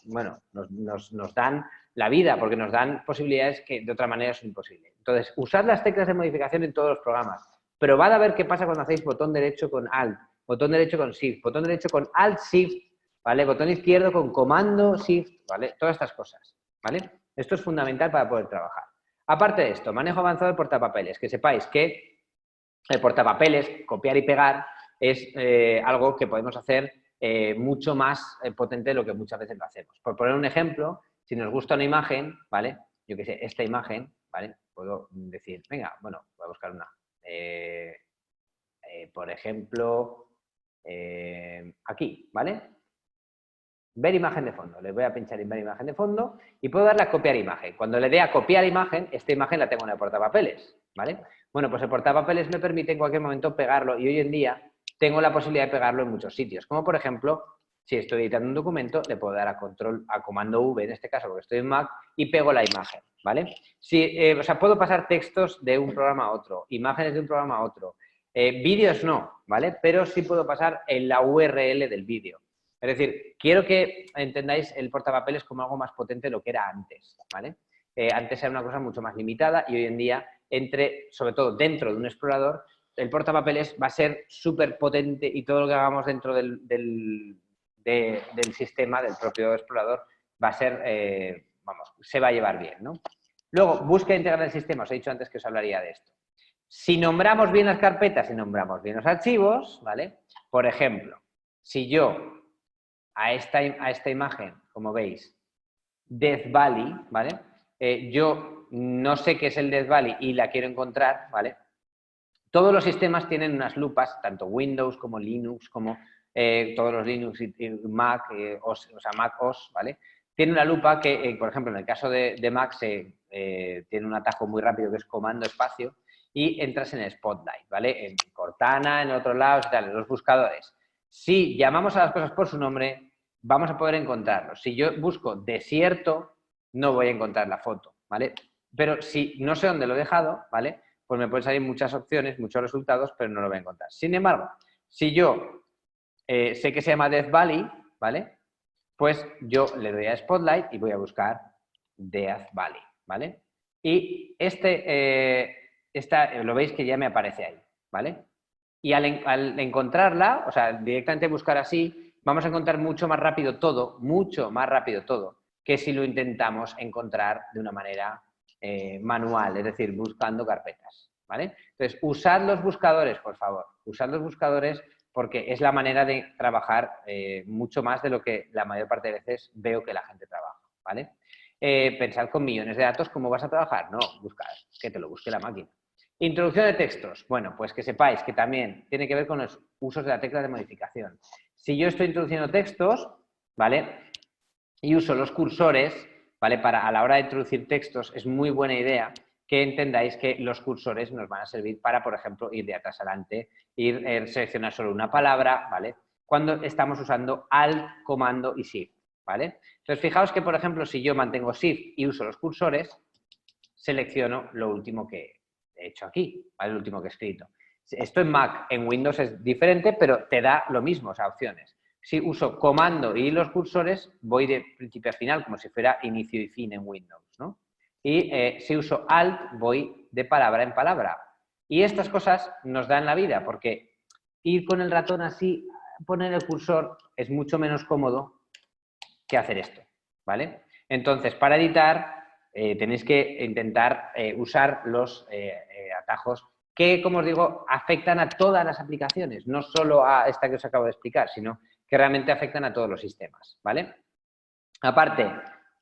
bueno, nos dan la vida, porque nos dan posibilidades que de otra manera son imposibles. Entonces, usad las teclas de modificación en todos los programas. Probad a ver qué pasa cuando hacéis botón derecho con Alt, botón derecho con Shift, botón derecho con Alt, Shift, ¿vale? Botón izquierdo con Comando, Shift, ¿vale? Todas estas cosas, ¿vale? Esto es fundamental para poder trabajar. Aparte de esto, manejo avanzado de portapapeles. Que sepáis que el portapapeles, copiar y pegar, es algo que podemos hacer mucho más potente de lo que muchas veces lo hacemos. Por poner un ejemplo, si nos gusta una imagen, ¿vale? Yo qué sé, esta imagen, ¿vale? Puedo decir, venga, bueno, voy a buscar una. Por ejemplo, aquí, ¿vale? Ver imagen de fondo. Le voy a pinchar en ver imagen de fondo y puedo darle a copiar imagen. Cuando le dé a copiar imagen, esta imagen la tengo en el portapapeles, ¿vale? Bueno, pues el portapapeles me permite en cualquier momento pegarlo y hoy en día tengo la posibilidad de pegarlo en muchos sitios. Como por ejemplo, si estoy editando un documento, le puedo dar a comando V, en este caso porque estoy en Mac, y pego la imagen, ¿vale? O sea, puedo pasar textos de un programa a otro, imágenes de un programa a otro. Vídeos no, ¿vale? Pero sí puedo pasar en la URL del vídeo. Es decir, quiero que entendáis el portapapeles como algo más potente de lo que era antes, ¿vale? Antes era una cosa mucho más limitada y hoy en día, sobre todo dentro de un explorador, el portapapeles va a ser súper potente y todo lo que hagamos dentro del sistema, del propio explorador, va a ser, vamos, se va a llevar bien, ¿no? Luego, búsqueda integral del sistema. Os he dicho antes que os hablaría de esto. Si nombramos bien las carpetas y nombramos bien los archivos, ¿vale? Por ejemplo, si yo a esta imagen, como veis, Death Valley, ¿vale? Yo no sé qué es el Death Valley y la quiero encontrar, ¿vale? Todos los sistemas tienen unas lupas, tanto Windows como Linux, como todos los Linux y Mac, o sea, Mac OS, ¿vale? Tiene una lupa que, por ejemplo, en el caso de Mac tiene un atajo muy rápido que es comando espacio y entras en el Spotlight, ¿vale? En Cortana, en otros lados y tal, en los buscadores. Si llamamos a las cosas por su nombre, vamos a poder encontrarlos. Si yo busco desierto, no voy a encontrar la foto, ¿vale? Pero si no sé dónde lo he dejado, ¿vale? Pues me pueden salir muchas opciones, muchos resultados, pero no lo voy a encontrar. Sin embargo, si yo sé que se llama Death Valley, ¿vale? Pues yo le doy a Spotlight y voy a buscar Death Valley, ¿vale? Y lo veis que ya me aparece ahí, ¿vale? Y al encontrarla, o sea, directamente buscar así, vamos a encontrar mucho más rápido todo, que si lo intentamos encontrar de una manera manual, es decir, buscando carpetas, ¿vale? Entonces, usad los buscadores, por favor, usad los buscadores porque es la manera de trabajar mucho más de lo que la mayor parte de veces veo que la gente trabaja, ¿vale? Pensad con millones de datos, ¿cómo vas a trabajar? No, buscar, que te lo busque la máquina. Introducción de textos. Bueno, pues que sepáis que también tiene que ver con los usos de la tecla de modificación. Si yo estoy introduciendo textos, ¿vale? Y uso los cursores, ¿vale? A la hora de introducir textos es muy buena idea que entendáis que los cursores nos van a servir para, por ejemplo, ir de atrás adelante, seleccionar solo una palabra, ¿vale? Cuando estamos usando Alt, Comando y Shift, ¿vale? Entonces, fijaos que, por ejemplo, si yo mantengo Shift y uso los cursores, selecciono lo último que he hecho aquí, ¿vale? Lo último que he escrito. Esto en Mac, en Windows es diferente, pero te da lo mismo, o sea, opciones. Si uso comando y los cursores, voy de principio a final, como si fuera inicio y fin en Windows, ¿no? Y si uso Alt, voy de palabra en palabra. Y estas cosas nos dan la vida, porque ir con el ratón así, poner el cursor, es mucho menos cómodo que hacer esto, ¿vale? Entonces, para editar, tenéis que intentar usar los atajos que, como os digo, afectan a todas las aplicaciones, no solo a esta que os acabo de explicar, sino que realmente afectan a todos los sistemas, ¿vale? Aparte,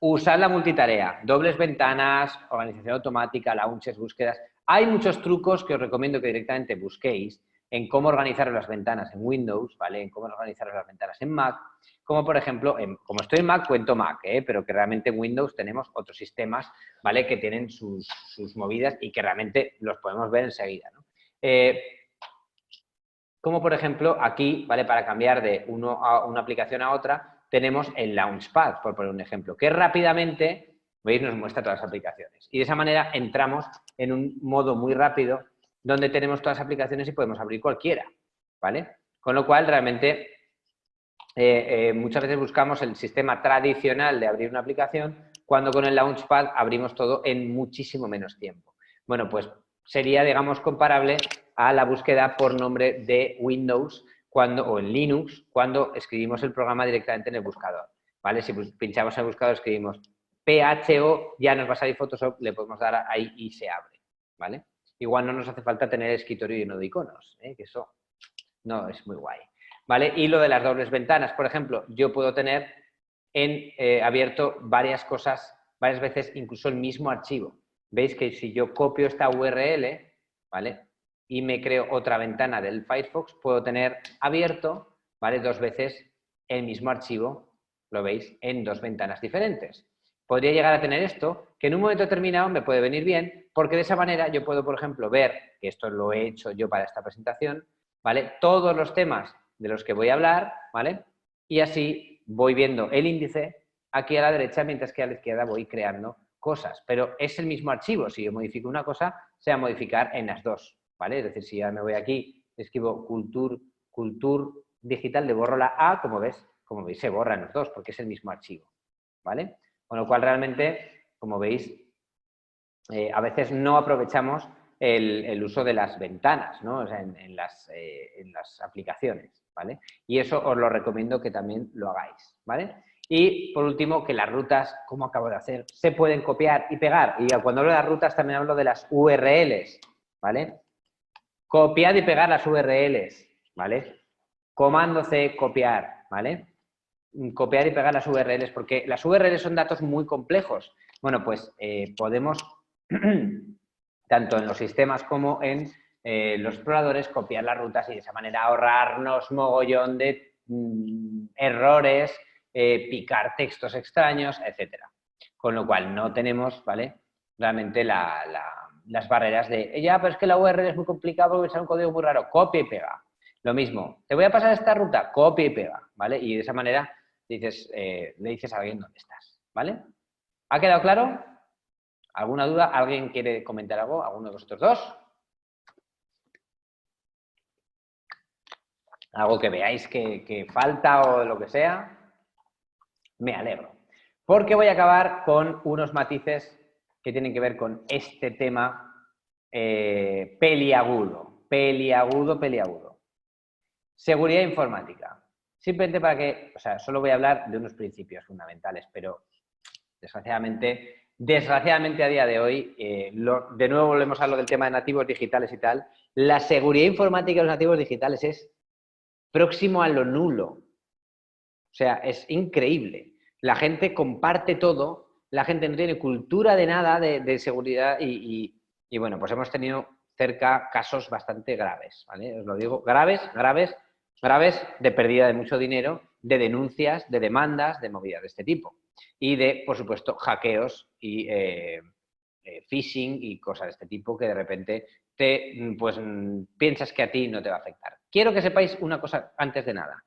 Usad la multitarea, dobles ventanas, organización automática, launches, búsquedas. Hay muchos trucos que os recomiendo que directamente busquéis en cómo organizar las ventanas en Windows, ¿vale? En cómo organizar las ventanas en Mac. Como por ejemplo, como estoy en Mac, cuento Mac, pero que realmente en Windows tenemos otros sistemas, ¿vale? Que tienen sus movidas y que realmente los podemos ver enseguida, ¿no? Como por ejemplo aquí, ¿vale? Para cambiar de una aplicación a otra, tenemos el Launchpad, por poner un ejemplo, que rápidamente, veis, nos muestra todas las aplicaciones. Y de esa manera entramos en un modo muy rápido donde tenemos todas las aplicaciones y podemos abrir cualquiera, ¿vale? Con lo cual, realmente, muchas veces buscamos el sistema tradicional de abrir una aplicación cuando con el Launchpad abrimos todo en muchísimo menos tiempo. Bueno, pues sería, digamos, comparable a la búsqueda por nombre de Windows o en Linux cuando escribimos el programa directamente en el buscador, ¿vale? Si pinchamos en el buscador, escribimos PHO, ya nos va a salir Photoshop, le podemos dar ahí y se abre, ¿vale? Igual no nos hace falta tener escritorio lleno de iconos, que eso no es muy guay, ¿vale? Y lo de las dobles ventanas, por ejemplo, yo puedo tener abierto varias cosas, varias veces incluso el mismo archivo. Veis que si yo copio esta URL, ¿vale? Y me creo otra ventana del Firefox, puedo tener abierto, ¿vale? 2 veces el mismo archivo, lo veis, en 2 ventanas diferentes. Podría llegar a tener esto, que en un momento determinado me puede venir bien, porque de esa manera yo puedo, por ejemplo, ver, que esto lo he hecho yo para esta presentación, ¿vale? Todos los temas de los que voy a hablar, ¿vale? Y así voy viendo el índice aquí a la derecha, mientras que a la izquierda voy creando cosas. Pero es el mismo archivo. Si yo modifico una cosa, se va a modificar en las dos, ¿vale? Es decir, si ya me voy aquí, escribo cultur digital, le borro la A, como veis, se borran los dos, porque es el mismo archivo, ¿vale? Con lo cual, realmente, como veis, a veces no aprovechamos el uso de las ventanas, ¿no? O sea, en las aplicaciones, ¿vale? Y eso os lo recomiendo que también lo hagáis, ¿vale? Y, por último, que las rutas, como acabo de hacer, se pueden copiar y pegar. Y cuando hablo de las rutas también hablo de las URLs, ¿vale? Copiar y pegar las URLs, ¿vale? Comando C, copiar, ¿vale? Copiar y pegar las URLs, porque las URLs son datos muy complejos. Bueno, pues podemos, tanto en los sistemas como en los exploradores, copiar las rutas y de esa manera ahorrarnos mogollón de errores, picar textos extraños, etcétera. Con lo cual no tenemos, ¿vale? Realmente las barreras de, ya, pero es que la URL es muy complicada porque es un código muy raro, copia y pega. Lo mismo, te voy a pasar esta ruta, copia y pega, ¿vale? Y de esa manera le dices a alguien dónde estás, ¿vale? ¿Ha quedado claro? ¿Alguna duda? ¿Alguien quiere comentar algo? ¿Alguno de vosotros dos? ¿Algo que veáis que falta o lo que sea? Me alegro. Porque voy a acabar con unos matices que tienen que ver con este tema peliagudo. Seguridad informática. Simplemente para que, o sea, solo voy a hablar de unos principios fundamentales, pero desgraciadamente a día de hoy, de nuevo volvemos a lo del tema de nativos digitales y tal, la seguridad informática de los nativos digitales es próximo a lo nulo. O sea, es increíble. La gente comparte todo, la gente no tiene cultura de nada de seguridad y bueno, pues hemos tenido cerca casos bastante graves, ¿vale? Os lo digo, graves de pérdida de mucho dinero, de denuncias, de demandas, de movidas de este tipo. Y de, por supuesto, hackeos y phishing y cosas de este tipo que de repente piensas que a ti no te va a afectar. Quiero que sepáis una cosa antes de nada.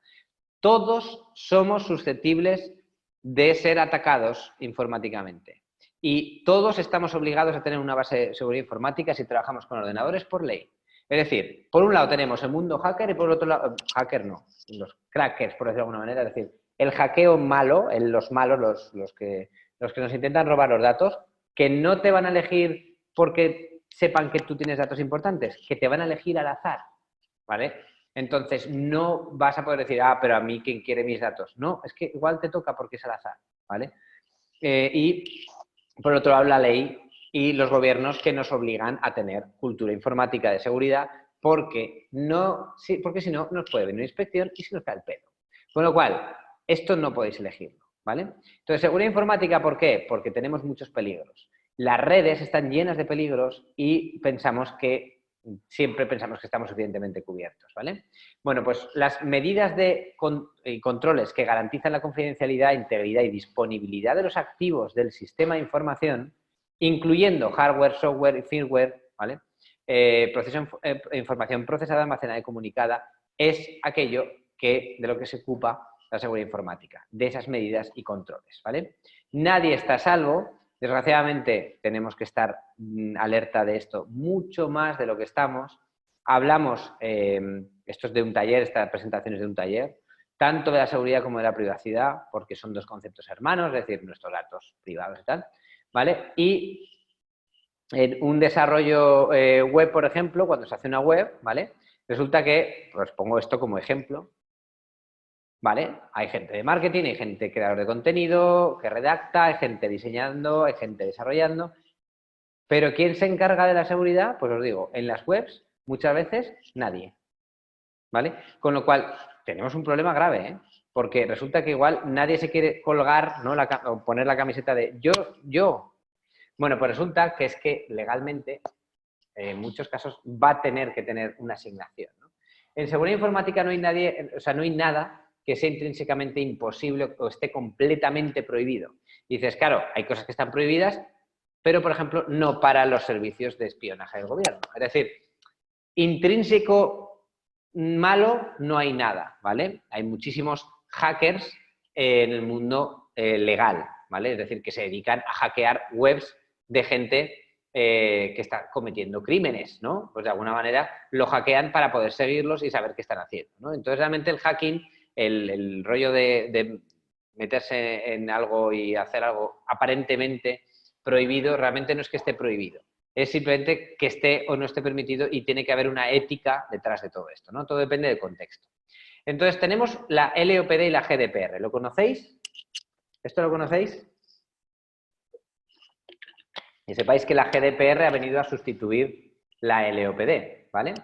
Todos somos susceptibles de ser atacados informáticamente. Y todos estamos obligados a tener una base de seguridad informática si trabajamos con ordenadores por ley. Es decir, por un lado tenemos el mundo hacker y por el otro lado, hacker no, los crackers, por decirlo de alguna manera, es decir, el hackeo malo, los malos, los que nos intentan robar los datos, que no te van a elegir porque sepan que tú tienes datos importantes, que te van a elegir al azar, ¿vale? Entonces, no vas a poder decir, pero a mí, ¿quién quiere mis datos? No, es que igual te toca porque es al azar, ¿vale? Y, por otro lado, la ley y los gobiernos que nos obligan a tener cultura informática de seguridad porque si no, nos puede venir una inspección y se nos cae el pelo. Con lo cual, esto no podéis elegirlo, ¿vale? Entonces, seguridad informática, ¿por qué? Porque tenemos muchos peligros. Las redes están llenas de peligros y siempre pensamos que estamos suficientemente cubiertos, ¿vale? Bueno, pues las medidas y controles que garantizan la confidencialidad, integridad y disponibilidad de los activos del sistema de información, incluyendo hardware, software y firmware, ¿vale? Información procesada, almacenada y comunicada, es aquello de lo que se ocupa la seguridad informática, de esas medidas y controles, ¿vale? Nadie está a salvo. Desgraciadamente, tenemos que estar alerta de esto mucho más de lo que estamos. Hablamos, esto es de un taller, esta presentación es de un taller, tanto de la seguridad como de la privacidad, porque son dos conceptos hermanos, es decir, nuestros datos privados y tal, ¿vale? Y en un desarrollo web, por ejemplo, cuando se hace una web, ¿vale? Resulta que, pues pongo esto como ejemplo, ¿vale? Hay gente de marketing, hay gente creador de contenido, que redacta, hay gente diseñando, hay gente desarrollando. Pero ¿quién se encarga de la seguridad? Pues os digo, en las webs muchas veces nadie, ¿vale? Con lo cual tenemos un problema grave, ¿eh? Porque resulta que igual nadie se quiere colgar, ¿no? O poner la camiseta de yo. Bueno, pues resulta que es que legalmente, en muchos casos, va a tener que tener una asignación, ¿no? En seguridad informática no hay no hay nada que sea intrínsecamente imposible o esté completamente prohibido. Y dices, claro, hay cosas que están prohibidas, pero, por ejemplo, no para los servicios de espionaje del gobierno. Es decir, intrínseco malo no hay nada, ¿vale? Hay muchísimos hackers en el mundo legal, ¿vale? Es decir, que se dedican a hackear webs de gente que está cometiendo crímenes, ¿no? Pues de alguna manera lo hackean para poder seguirlos y saber qué están haciendo, ¿no? Entonces, realmente el hacking, el rollo de meterse en algo y hacer algo aparentemente prohibido, realmente no es que esté prohibido. Es simplemente que esté o no esté permitido y tiene que haber una ética detrás de todo esto, ¿no? Todo depende del contexto. Entonces, tenemos la LOPD y la GDPR. ¿Lo conocéis? ¿Esto lo conocéis? Y sepáis que la GDPR ha venido a sustituir la LOPD, ¿vale?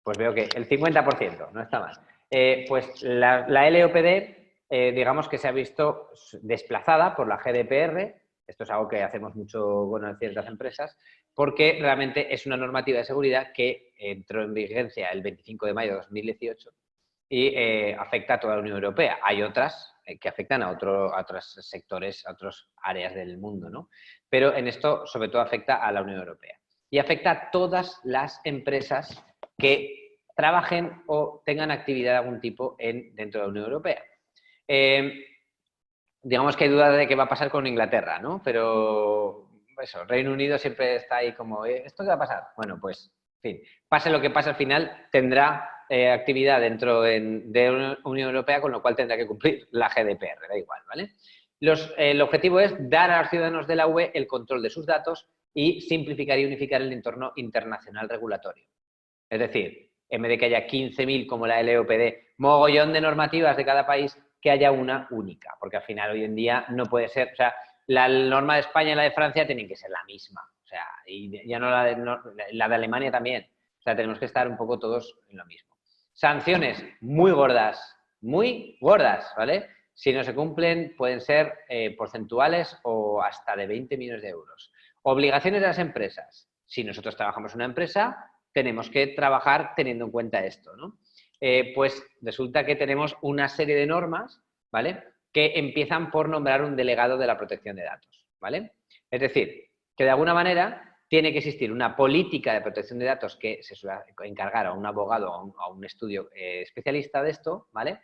Pues veo que el 50%, no está mal. Pues la LOPD, digamos que se ha visto desplazada por la GDPR. Esto es algo que hacemos mucho, bueno, en ciertas empresas, porque realmente es una normativa de seguridad que entró en vigencia el 25 de mayo de 2018 y afecta a toda la Unión Europea. Hay otras que afectan a otros sectores, a otras áreas del mundo, ¿no? Pero en esto, sobre todo, afecta a la Unión Europea. Y afecta a todas las empresas que trabajen o tengan actividad de algún tipo dentro de la Unión Europea. Digamos que hay duda de qué va a pasar con Inglaterra, ¿no? Pero eso, Reino Unido siempre está ahí como, ¿esto qué va a pasar? Bueno, pues, en fin, pase lo que pase al final, tendrá actividad dentro de la Unión Europea, con lo cual tendrá que cumplir la GDPR, da igual, ¿vale? El objetivo es dar a los ciudadanos de la UE el control de sus datos y simplificar y unificar el entorno internacional regulatorio. Es decir, en vez de que haya 15.000 como la LOPD, mogollón de normativas de cada país, que haya una única, porque al final hoy en día no puede ser, o sea, la norma de España y la de Francia tienen que ser la misma, o sea, y ya no la de Alemania también, o sea, tenemos que estar un poco todos en lo mismo. Sanciones muy gordas, ¿vale? Si no se cumplen, pueden ser porcentuales o hasta de 20 millones de euros. Obligaciones de las empresas. Si nosotros trabajamos en una empresa, tenemos que trabajar teniendo en cuenta esto, ¿no? Pues resulta que tenemos una serie de normas, ¿vale? Que empiezan por nombrar un delegado de la protección de datos, ¿vale? Es decir, que de alguna manera tiene que existir una política de protección de datos que se suele encargar a un abogado o a un estudio especialista de esto, ¿vale?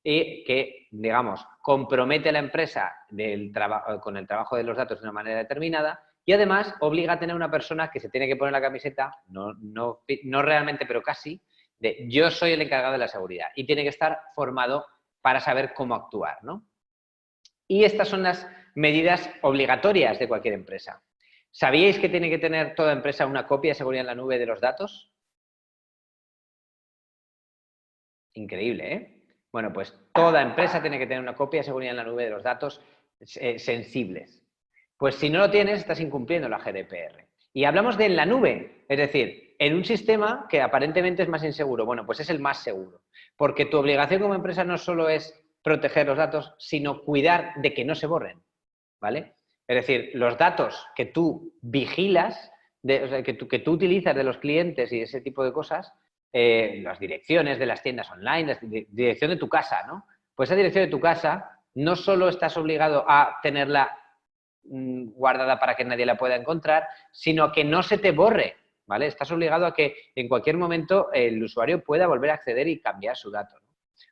Y que, digamos, compromete a la empresa con el trabajo de los datos de una manera determinada y además obliga a tener una persona que se tiene que poner la camiseta, no realmente, pero casi, de yo soy el encargado de la seguridad y tiene que estar formado para saber cómo actuar, ¿no? Y estas son las medidas obligatorias de cualquier empresa. ¿Sabíais que tiene que tener toda empresa una copia de seguridad en la nube de los datos? Increíble, ¿eh? Bueno, pues toda empresa tiene que tener una copia de seguridad en la nube de los datos sensibles. Pues si no lo tienes, estás incumpliendo la GDPR. Y hablamos de en la nube, es decir, en un sistema que aparentemente es más inseguro. Bueno, pues es el más seguro. Porque tu obligación como empresa no solo es proteger los datos, sino cuidar de que no se borren, ¿vale? Es decir, los datos que tú vigilas, o sea, que tú utilizas de los clientes y ese tipo de cosas, las direcciones de las tiendas online, la dirección de tu casa, ¿no? Pues esa dirección de tu casa no solo estás obligado a tenerla guardada para que nadie la pueda encontrar, sino a que no se te borre, ¿vale? Estás obligado a que en cualquier momento el usuario pueda volver a acceder y cambiar su dato, ¿no?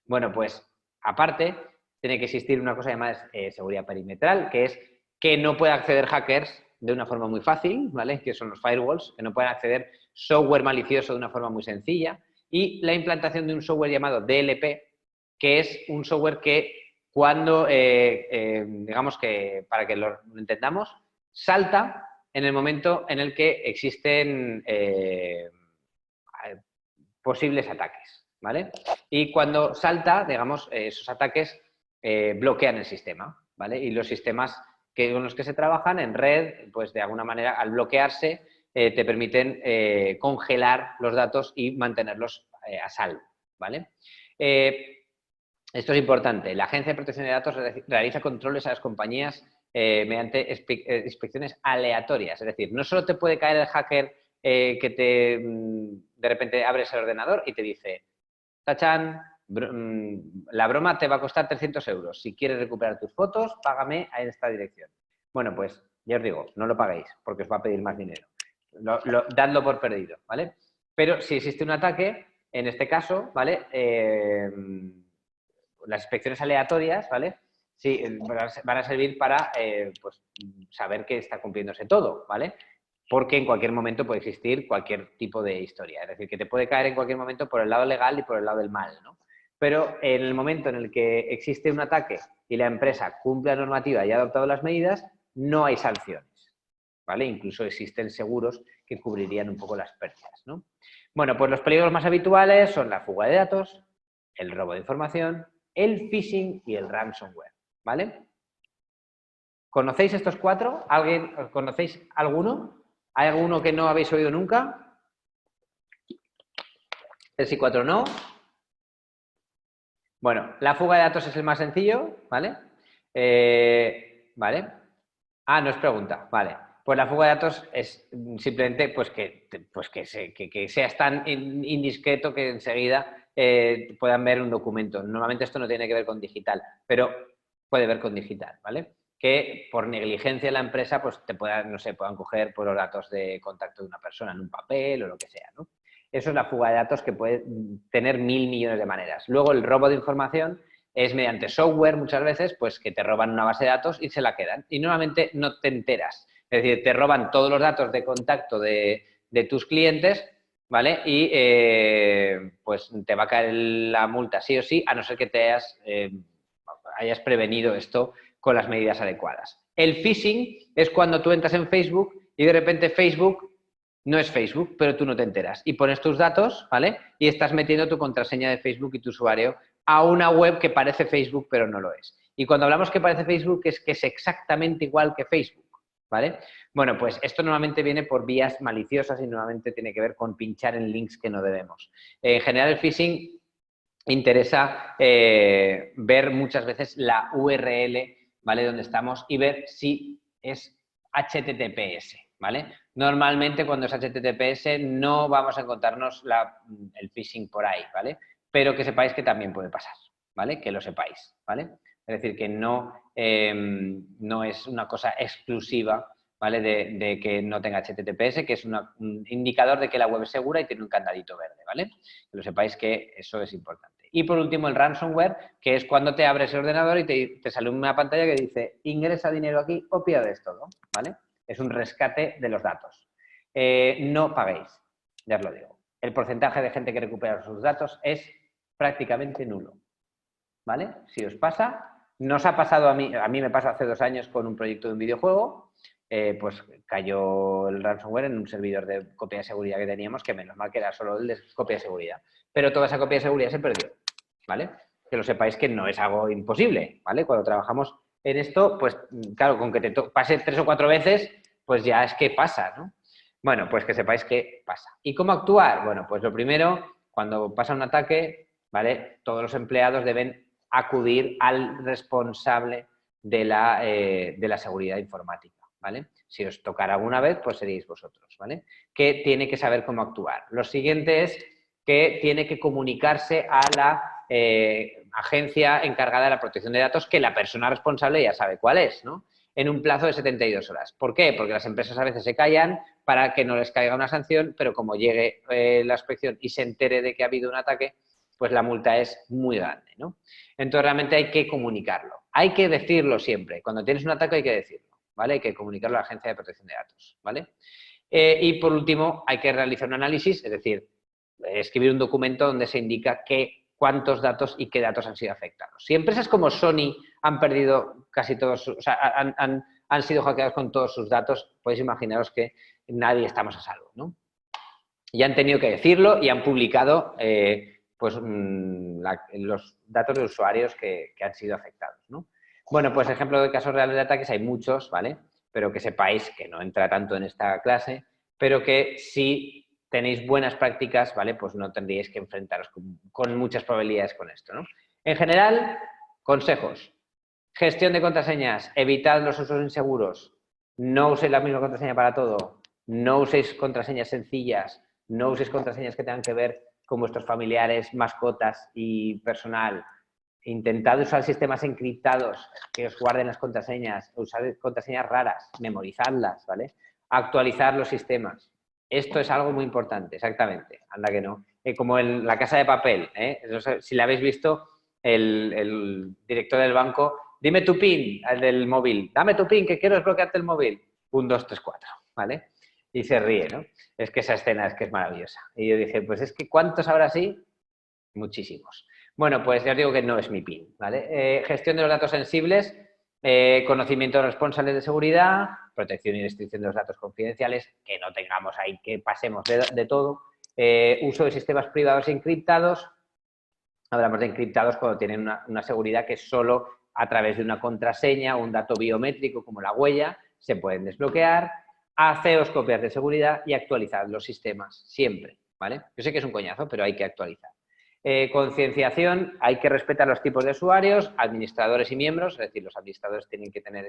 Bueno, pues aparte tiene que existir una cosa llamada seguridad perimetral, que es que no pueda acceder hackers de una forma muy fácil, ¿vale? Que son los firewalls, que no puedan acceder software malicioso de una forma muy sencilla, y la implantación de un software llamado DLP, que es un software que cuando, digamos que, para que lo entendamos, salta en el momento en el que existen posibles ataques, ¿vale? Y cuando salta, digamos, esos ataques bloquean el sistema, ¿vale? Y los sistemas con los que se trabajan en red, pues de alguna manera, al bloquearse, te permiten congelar los datos y mantenerlos a salvo, ¿vale? Esto es importante. La Agencia de Protección de Datos realiza controles a las compañías mediante inspecciones aleatorias. Es decir, no solo te puede caer el hacker que de repente abres el ordenador y te dice, tachan, la broma te va a costar 300 euros. Si quieres recuperar tus fotos, págame a esta dirección. Bueno, pues ya os digo, no lo paguéis porque os va a pedir más dinero. Dadlo por perdido, ¿vale? Pero si existe un ataque, en este caso, ¿vale? Las inspecciones aleatorias, ¿vale? Sí, van a servir para pues, saber que está cumpliéndose todo, ¿vale? Porque en cualquier momento puede existir cualquier tipo de historia. Es decir, que te puede caer en cualquier momento por el lado legal y por el lado del mal, ¿no? Pero en el momento en el que existe un ataque y la empresa cumple la normativa y ha adoptado las medidas, no hay sanciones, ¿vale? Incluso existen seguros que cubrirían un poco las pérdidas, ¿no? Bueno, pues los peligros más habituales son la fuga de datos, el robo de información, el phishing y el ransomware, ¿vale? ¿Conocéis estos cuatro? ¿Conocéis alguno? ¿Hay alguno que no habéis oído nunca? ¿El cuatro no? Bueno, la fuga de datos es el más sencillo, ¿vale? ¿Vale? Ah, no es pregunta, vale. Pues la fuga de datos es simplemente pues que seas tan indiscreto que enseguida puedan ver un documento. Normalmente esto no tiene que ver con digital, pero puede ver con digital, ¿vale? Que por negligencia de la empresa pues te puedan, no sé, puedan coger por los datos de contacto de una persona en un papel o lo que sea, ¿no? Eso es la fuga de datos que puede tener 1000 millones de maneras. Luego el robo de información es mediante software muchas veces, pues que te roban una base de datos y se la quedan. Y normalmente no te enteras. Es decir, te roban todos los datos de contacto de tus clientes, ¿vale? Y pues te va a caer la multa sí o sí, a no ser que te hayas prevenido esto con las medidas adecuadas. El phishing es cuando tú entras en Facebook y de repente Facebook no es Facebook, pero tú no te enteras. Y pones tus datos, ¿vale? Y estás metiendo tu contraseña de Facebook y tu usuario a una web que parece Facebook, pero no lo es. Y cuando hablamos que parece Facebook, es que es exactamente igual que Facebook, ¿vale? Bueno, pues esto normalmente viene por vías maliciosas y normalmente tiene que ver con pinchar en links que no debemos. En general, el phishing interesa ver muchas veces la URL, ¿vale? Donde estamos y ver si es HTTPS, ¿vale? Normalmente cuando es HTTPS no vamos a encontrarnos el phishing por ahí, ¿vale? Pero que sepáis que también puede pasar, ¿vale? Que lo sepáis, ¿vale? Es decir, que no es una cosa exclusiva, ¿vale? De que no tenga HTTPS, que es un indicador de que la web es segura y tiene un candadito verde, ¿vale? Que lo sepáis que eso es importante. Y por último, el ransomware, que es cuando te abres el ordenador y te sale una pantalla que dice ingresa dinero aquí o pierdes todo, ¿vale? Es un rescate de los datos. No paguéis, ya os lo digo. El porcentaje de gente que recupera sus datos es prácticamente nulo, ¿vale? Si os pasa, nos ha pasado a mí me pasó hace 2 años con un proyecto de un videojuego, pues cayó el ransomware en un servidor de copia de seguridad que teníamos, que menos mal que era solo el de copia de seguridad. Pero toda esa copia de seguridad se perdió, ¿vale? Que lo sepáis que no es algo imposible, ¿vale? Cuando trabajamos en esto, pues claro, con que te pase 3 o 4 veces, pues ya es que pasa, ¿no? Bueno, pues que sepáis que pasa. ¿Y cómo actuar? Bueno, pues lo primero, cuando pasa un ataque, ¿vale? Todos los empleados deben acudir al responsable de la seguridad informática, ¿vale? Si os tocará alguna vez, pues seréis vosotros, ¿vale? Que tiene que saber cómo actuar. Lo siguiente es que tiene que comunicarse a la agencia encargada de la protección de datos, que la persona responsable ya sabe cuál es, ¿no? En un plazo de 72 horas. ¿Por qué? Porque las empresas a veces se callan para que no les caiga una sanción, pero como llegue la inspección y se entere de que ha habido un ataque, pues la multa es muy grande, ¿no? Entonces, realmente hay que comunicarlo. Hay que decirlo siempre. Cuando tienes un ataque hay que decirlo, ¿vale? Hay que comunicarlo a la Agencia de Protección de Datos, ¿vale? Y por último, hay que realizar un análisis, es decir, escribir un documento donde se indica cuántos datos y qué datos han sido afectados. Si empresas como Sony han perdido casi todos, o sea, han sido hackeados con todos sus datos, podéis imaginaros que nadie estamos a salvo, ¿no? Y han tenido que decirlo y han publicado los datos de usuarios que han sido afectados, ¿no? Bueno, pues ejemplo de casos reales de ataques hay muchos, ¿vale? Pero que sepáis que no entra tanto en esta clase, pero que si tenéis buenas prácticas, ¿vale? Pues no tendríais que enfrentaros con muchas probabilidades con esto, ¿no? En general, consejos. Gestión de contraseñas. Evitad los usos inseguros. No uséis la misma contraseña para todo. No uséis contraseñas sencillas. No uséis contraseñas que tengan que ver con vuestros familiares, mascotas y personal. Intentad usar sistemas encriptados que os guarden las contraseñas. Usad contraseñas raras. Memorizadlas, ¿vale? Actualizar los sistemas. Esto es algo muy importante, exactamente. Anda que no. Como la Casa de Papel, ¿eh? Si la habéis visto, el director del banco, dime tu PIN, el del móvil. Dame tu PIN, que quiero desbloquearte el móvil. 1, 2, 3, 4, ¿vale? Y se ríe, ¿no? Es que esa escena es que es maravillosa. Y yo dije, pues es que ¿cuántos habrá así? Muchísimos. Bueno, pues ya os digo que no es mi PIN, ¿vale? Gestión de los datos sensibles, conocimiento de responsables de seguridad, protección y restricción de los datos confidenciales, que no tengamos ahí, que pasemos de todo, uso de sistemas privados e encriptados. Hablamos de encriptados cuando tienen una seguridad que solo a través de una contraseña o un dato biométrico como la huella se pueden desbloquear. Haceos copias de seguridad y actualizad los sistemas siempre, ¿vale? Yo sé que es un coñazo, pero hay que actualizar. Concienciación, hay que respetar los tipos de usuarios, administradores y miembros, es decir, los administradores tienen que tener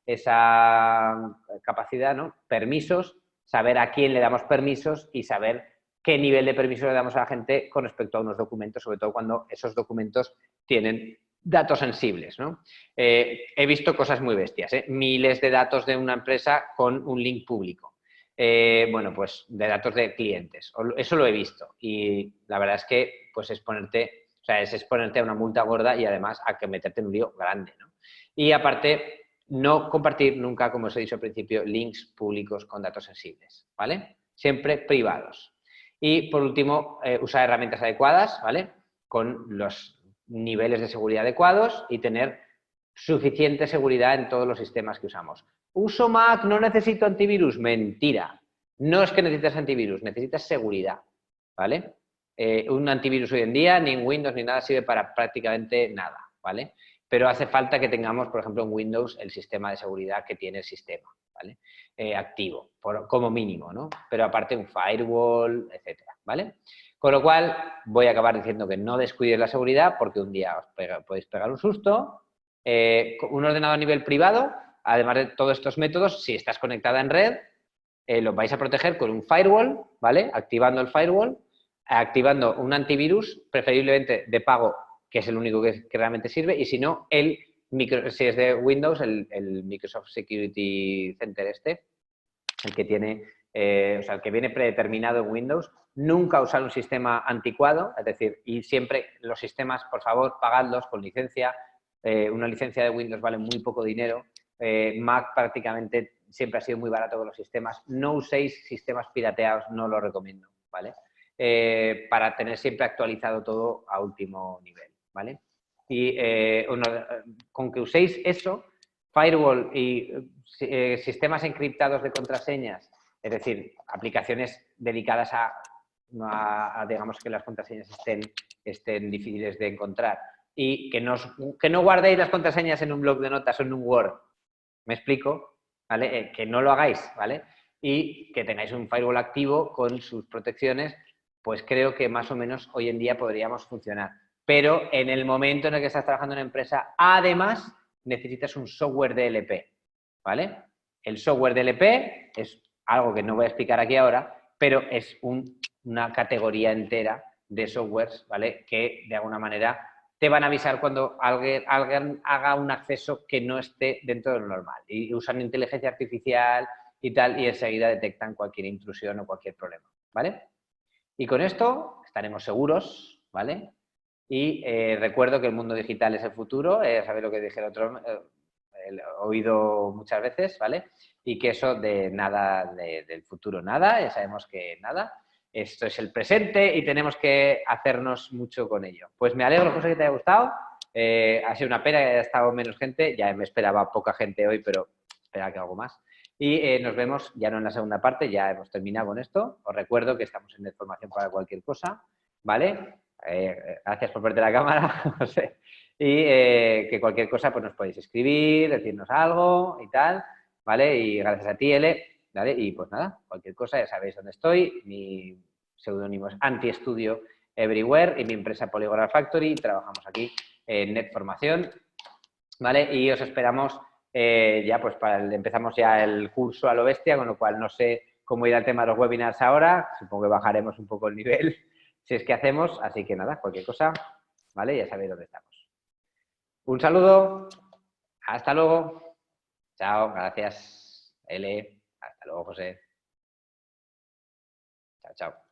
esa capacidad, ¿no? Permisos, saber a quién le damos permisos y saber qué nivel de permiso le damos a la gente con respecto a unos documentos, sobre todo cuando esos documentos tienen datos sensibles, ¿no? He visto cosas muy bestias, ¿eh? Miles de datos de una empresa con un link público. Bueno, pues de datos de clientes. Eso lo he visto y la verdad es que pues es exponerte a una multa gorda y además a que meterte en un lío grande, ¿no? Y aparte, no compartir nunca, como os he dicho al principio, links públicos con datos sensibles, ¿vale? Siempre privados. Y por último, usar herramientas adecuadas, ¿vale? Con los niveles de seguridad adecuados y tener suficiente seguridad en todos los sistemas que usamos. Uso Mac, no necesito antivirus. Mentira. No es que necesites antivirus, necesitas seguridad, ¿vale? Un antivirus hoy en día, ni en Windows ni nada, sirve para prácticamente nada, ¿vale? Pero hace falta que tengamos, por ejemplo, en Windows el sistema de seguridad que tiene el sistema, ¿vale? Activo, como mínimo, ¿no? Pero aparte un firewall, etcétera, ¿vale? Con lo cual, voy a acabar diciendo que no descuidéis la seguridad porque un día podéis pegar un susto. Un ordenador a nivel privado, además de todos estos métodos, si estás conectada en red, lo vais a proteger con un firewall, ¿vale? Activando el firewall, activando un antivirus, preferiblemente de pago, que es el único que realmente sirve, y si no, si es de Windows, el Microsoft Security Center el que tiene, el que viene predeterminado en Windows. Nunca usar un sistema anticuado, es decir, y siempre los sistemas, por favor, pagadlos con licencia. Una licencia de Windows vale muy poco dinero. Mac prácticamente siempre ha sido muy barato con los sistemas. No uséis sistemas pirateados, no lo recomiendo, ¿vale? Para tener siempre actualizado todo a último nivel, ¿vale? Y con que uséis eso, firewall y sistemas encriptados de contraseñas, es decir, aplicaciones dedicadas a digamos, que las contraseñas estén difíciles de encontrar y que no guardéis las contraseñas en un bloc de notas o en un Word. ¿Me explico? ¿Vale? Que no lo hagáis, ¿vale? Y que tengáis un firewall activo con sus protecciones, pues creo que más o menos hoy en día podríamos funcionar. pero en el momento en el que estás trabajando en una empresa, además, necesitas un software DLP, ¿vale? El software DLP es algo que no voy a explicar aquí ahora, pero es una categoría entera de softwares, ¿vale? Que de alguna manera te van a avisar cuando alguien haga un acceso que no esté dentro de lo normal. Y usan inteligencia artificial y tal, y enseguida detectan cualquier intrusión o cualquier problema, ¿vale? Y con esto estaremos seguros, ¿vale? Y recuerdo que el mundo digital es el futuro, sabéis lo que dije el otro, he oído muchas veces, ¿vale? Y que eso de nada, del futuro nada, ya sabemos que nada. Esto es el presente y tenemos que hacernos mucho con ello. Pues me alegro, José, que te haya gustado. Ha sido una pena que haya estado menos gente. Ya me esperaba poca gente hoy, pero esperaba que algo más. Y nos vemos ya no en la segunda parte, ya hemos terminado con esto. Os recuerdo que estamos en Netformación para cualquier cosa, ¿vale? Gracias por verte la cámara, José. Y que cualquier cosa pues nos podéis escribir, decirnos algo y tal, ¿vale? Y gracias a ti, Ele, ¿vale? Y pues nada, cualquier cosa ya sabéis dónde estoy. Mi seudónimo es Antiestudio Everywhere y mi empresa Polygonal Factory. Trabajamos aquí en Netformación, ¿vale? Y os esperamos ya pues empezamos ya el curso a lo bestia, con lo cual no sé cómo irá el tema de los webinars ahora. Supongo que bajaremos un poco el nivel si es que hacemos. Así que nada, cualquier cosa, ¿vale? Ya sabéis dónde estamos. Un saludo. Hasta luego. Chao. Gracias, L. Hasta luego, José. Chao, chao.